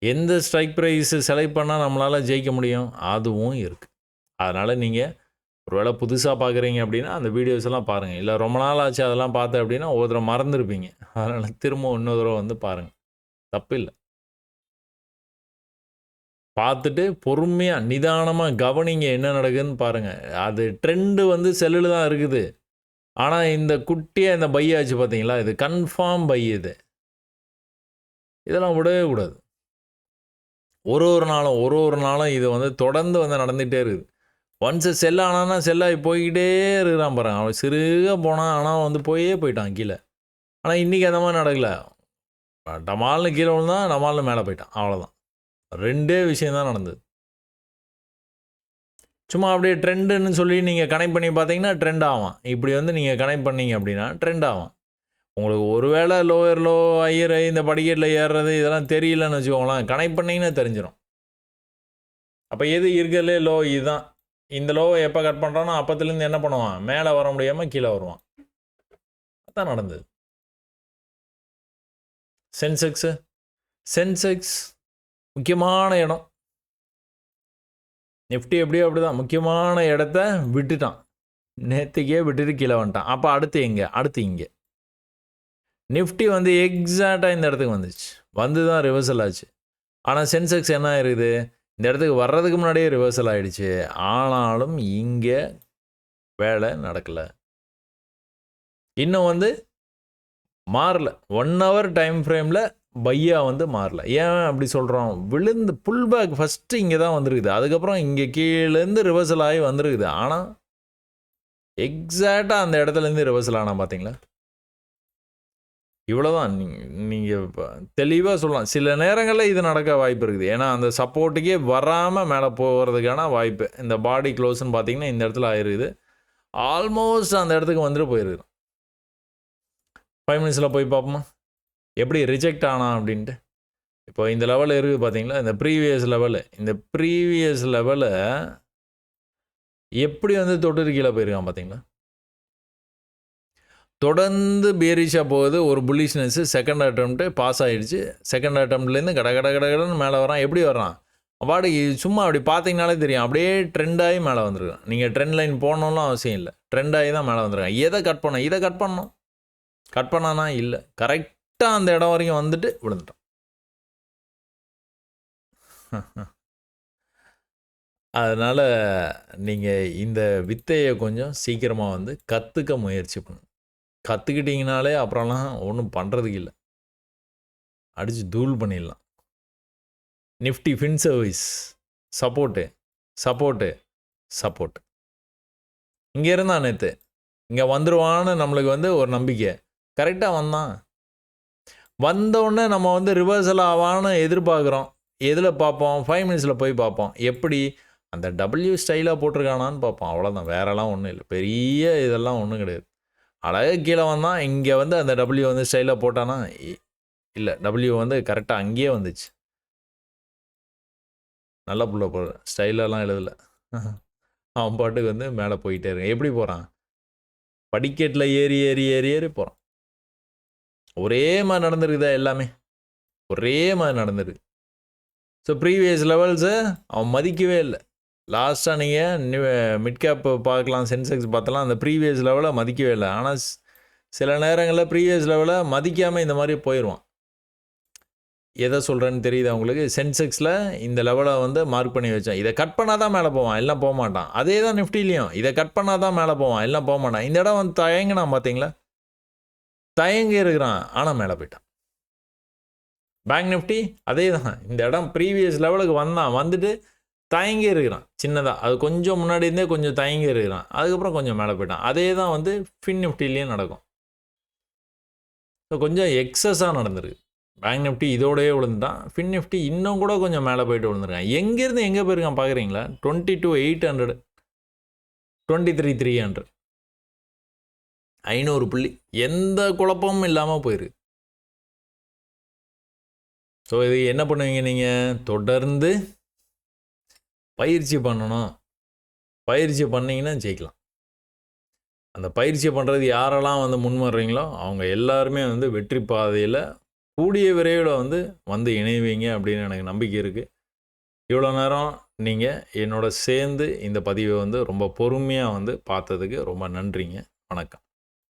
எந்த ஸ்ட்ரைக் ப்ரைஸ் செலக்ட் பண்ணால் நம்மளால் ஜெயிக்க முடியும் அதுவும் இருக்குது. அதனால் நீங்கள் ஒரு வேளை புதுசாக பார்க்குறீங்க அப்படின்னா அந்த வீடியோஸ் எல்லாம் பாருங்கள். இல்லை ரொம்ப நாள் ஆச்சு அதெல்லாம் பார்த்தேன் அப்படின்னா ஒரு தடவை மறந்துருப்பீங்க. அதனால் திரும்ப இன்னொரு தடவை வந்து பாருங்கள். தப்பு இல்லை. பார்த்துட்டு பொறுமையாக நிதானமாக கவனிங்க என்ன நடக்குதுன்னு பாருங்கள். அது ட்ரெண்டு வந்து செல்லில் தான் இருக்குது. ஆனால் இந்த குட்டியாக இந்த பை ஆச்சு பார்த்தீங்களா? இது கன்ஃபார்ம் பை. இதெல்லாம் விடவே கூடாது. ஒரு நாளும் இது வந்து தொடர்ந்து வந்து நடந்துகிட்டே இருக்குது. ஒன்ஸு செல் ஆனான்னா செல்லாகி போய்கிட்டே இருக்கிறான் பாருங்க. அவன் சிறுக போனான். ஆனால் வந்து போயிட்டான் கீழே. ஆனால் இன்றைக்கி அந்த மாதிரி நடக்கலை. டமால்னு கீழே விழுந்தான், டமால்னு மேலே போயிட்டான். அவ்வளோதான். 2 விஷயந்தான் நடந்தது. சும்மா அப்படியே ட்ரெண்டுன்னு சொல்லி நீங்கள் கனெக்ட் பண்ணி பார்த்தீங்கன்னா ட்ரெண்ட் ஆகும். இப்படி வந்து நீங்கள் கனெக்ட் பண்ணீங்க அப்படின்னா ட்ரெண்ட் ஆகும். உங்களுக்கு ஒரு வேளை லோயர் லோ ஹையர் இந்த படிக்கட்டில் ஏறுறது இதெல்லாம் தெரியலன்னு வச்சுக்கோங்களேன். கனெக்ட் பண்ணிங்கன்னா தெரிஞ்சிடும். அப்போ எது இருக்கிறதுலே லோ இதுதான். இந்த லோவை எப்போ கட் பண்ணுறானோ அப்பத்துலேருந்து என்ன பண்ணுவான்? மேலே வர முடியாமல் கீழே வருவான். அதான் நடந்தது. சென்செக்ஸ் முக்கியமான இடம். நிஃப்டி எப்படியோ அப்படி தான் முக்கியமான இடத்த விட்டுட்டான். நேற்றுக்கே விட்டுட்டு கீழே வந்துட்டான். அப்போ அடுத்து இங்கே நிஃப்டி வந்து எக்ஸாக்டாக இந்த இடத்துக்கு வந்துச்சு. வந்து தான் ரிவர்சல் ஆச்சு. ஆனால் சென்செக்ஸ் என்ன ஆயிருக்குது? இந்த இடத்துக்கு வர்றதுக்கு முன்னாடியே ரிவர்சல் ஆகிடுச்சு. ஆனாலும் இங்கே வேலை நடக்கலை. இன்னும் வந்து மாறல. 1 hour டைம் ஃப்ரேமில் பையா வந்து மாறல. ஏன் அப்படி சொல்கிறோம்? விழுந்து புல் பேக் ஃபஸ்ட்டு இங்கே தான் வந்துருக்குது. அதுக்கப்புறம் இங்கே கீழேருந்து ரிவர்சல் ஆகி வந்துருக்குது. ஆனால் எக்ஸாக்டாக அந்த இடத்துலேருந்து ரிவர்சல் ஆனால் பார்த்தீங்களா? இவ்வளோதான். நீங்கள் தெளிவாக சொல்லலாம். சில நேரங்களில் இது நடக்க வாய்ப்பு இருக்குது. ஏன்னா அந்த சப்போர்ட்டுக்கே வராமல் மேலே போகிறதுக்கான வாய்ப்பு. இந்த பாடி க்ளோஸ்ன்னு பார்த்தீங்கன்னா இந்த இடத்துல ஆயிருக்குது. ஆல்மோஸ்ட் அந்த இடத்துக்கு வந்துட்டு போயிருக்குது. 5 minutesல போய் பார்ப்போமா? எப்படி ரிஜெக்ட் ஆனான் அப்படின்ட்டு. இப்போ இந்த லெவல் இருக்குது பார்த்தீங்களா, இந்த ப்ரீவியஸ் லெவலு. இந்த ப்ரீவியஸ் லெவலை எப்படி வந்து தொட்டுட்டு கீழே போயிருக்கான் பார்த்தீங்களா? தொடர்ந்து பேரிஷாக போகுது. ஒரு புல்லிஷ்னஸ்ஸு செகண்ட் அட்டெம்ப்ட்டு பாஸ் ஆகிடுச்சு. செகண்ட் அட்டெம்ப்ட்லேருந்து கட கட கட கடன்னு மேலே வரான். எப்படி வர்றான்? பாட்டுக்கு சும்மா அப்படி பார்த்தீங்கனாலே தெரியும். அப்படியே ட்ரெண்ட் ஆகி மேலே வந்துருக்கான். நீங்கள் ட்ரெண்ட் லைன் போடணும்லாம் அவசியம் இல்லை. ட்ரெண்ட் ஆகி தான் மேலே வந்துருக்கான். எதை கட் பண்ண? இதை கட் பண்ணணும். கட் பண்ணானா இல்லை. கரெக்டாக அந்த இடம் வரைக்கும் வந்துட்டு விழுந்துட்டான். அதனால் நீங்கள் இந்த வித்தையை கொஞ்சம் சீக்கிரமாக வந்து கற்றுக்க முயற்சி பண்ணுங்க. கற்றுக்கிட்டிங்கனாலே அப்புறம்லாம் ஒன்றும் பண்ணுறதுக்கு இல்லை. அடித்து தூள் பண்ணிடலாம். Nifty fin service support support support. இங்கே இருந்தான் நேற்று. இங்கே வந்துடுவான்னு நம்மளுக்கு வந்து ஒரு நம்பிக்கை. கரெக்டாக வந்தான். வந்தோடனே நம்ம வந்து ரிவர்சல் ஆவான்னு எதிர்பார்க்குறோம். எதில் பார்ப்போம்? 5 மினிட்ஸில் போய் பார்ப்போம். எப்படி அந்த டபிள்யூ ஸ்டைலாக போட்டிருக்கானான்னு பார்ப்போம். அவ்வளோதான். வேறெல்லாம் ஒன்றும் இல்லை. பெரிய இதெல்லாம் ஒன்றும் கிடையாது. அழகாக கீழே வந்தான். இங்கே வந்து அந்த டபிள்யூ வந்து ஸ்டைலாக போட்டானா இல்லை. டபிள்யூ வந்து கரெக்டாக அங்கேயே வந்துச்சு. நல்ல புள்ள போடுற ஸ்டைலெல்லாம் எழுதலை. அவன் பாட்டுக்கு வந்து மேலே போயிட்டே இருக்கான். எப்படி போகிறான்? படிக்கட்டில் ஏறி ஏறி ஏறி ஏறி போகிறான். ஒரே மாதிரி நடந்துருக்குதா எல்லாமே? ஒரே மாதிரி நடந்துருக்கு. ஸோ ப்ரீவியஸ் லெவல்ஸை அவன் மதிக்கவே இல்லை. லாஸ்ட்டாக நீங்கள் மிட் கேப் பார்க்கலாம், சென்செக்ஸ் பார்த்தலாம், அந்த ப்ரீவியஸ் லெவலை மதிக்கவே இல்லை. ஆனால் சில நேரங்களில் ப்ரீவியஸ் லெவலை மதிக்காமல் இந்த மாதிரி போயிடுவான். எதை சொல்கிறேன்னு தெரியுது அவங்களுக்கு. சென்செக்ஸில் இந்த லெவலை வந்து மார்க் பண்ணி வச்சான். இதை கட் பண்ணால் தான் மேலே போவான், எல்லாம் போக மாட்டான். அதே தான் நிஃப்டிலையும். இதை கட் பண்ணால் தான் மேலே போவான், எல்லாம் போக மாட்டான். இந்த இடம் வந்து தயங்கினான் பார்த்தீங்களா? தயங்கி இருக்கிறான், ஆனால் மேலே போயிட்டான். பேங்க் நிஃப்டி அதே தான். இந்த இடம் ப்ரீவியஸ் லெவலுக்கு வந்தான், வந்துட்டு தயங்கி இருக்கிறான் சின்னதாக. அது கொஞ்சம் முன்னாடி இருந்தே கொஞ்சம் தயங்கி இருக்கிறான். அதுக்கப்புறம் கொஞ்சம் மேலே போயிட்டான். அதே தான் வந்து ஃபின் நிஃப்டிலேயும் நடக்கும். ஸோ கொஞ்சம் எக்ஸஸாக நடந்திருக்கு. பேங்க் நிஃப்டி இதோடய விழுந்துட்டான். ஃபின் நிஃப்டி இன்னும் கூட கொஞ்சம் மேலே போயிட்டு விழுந்துருக்கான். எங்கேருந்து எங்கே போயிருக்கான் பார்க்குறீங்களா? 22,800, 23,300, 500 புள்ளி. எந்த குழப்பமும் இல்லாமல் போயிருக்கு. ஸோ இது என்ன பண்ணுவீங்க? நீங்கள் தொடர்ந்து பயிற்சி பண்ணணும். பயிற்சி பண்ணிங்கன்னா ஜெயிக்கலாம். அந்த பயிற்சி பண்ணுறது யாரெல்லாம் வந்து முன் வர்றீங்களோ அவங்க எல்லாருமே வந்து வெற்றி பாதையில் கூடிய விரைவில் வந்து இணைவீங்க அப்படின்னு எனக்கு நம்பிக்கை இருக்குது. இவ்வளோ நேரம் நீங்கள் என்னோட சேர்ந்து இந்த பதிவை வந்து ரொம்ப பொறுமையாக வந்து பார்த்ததுக்கு ரொம்ப நன்றிங்க. வணக்கம்.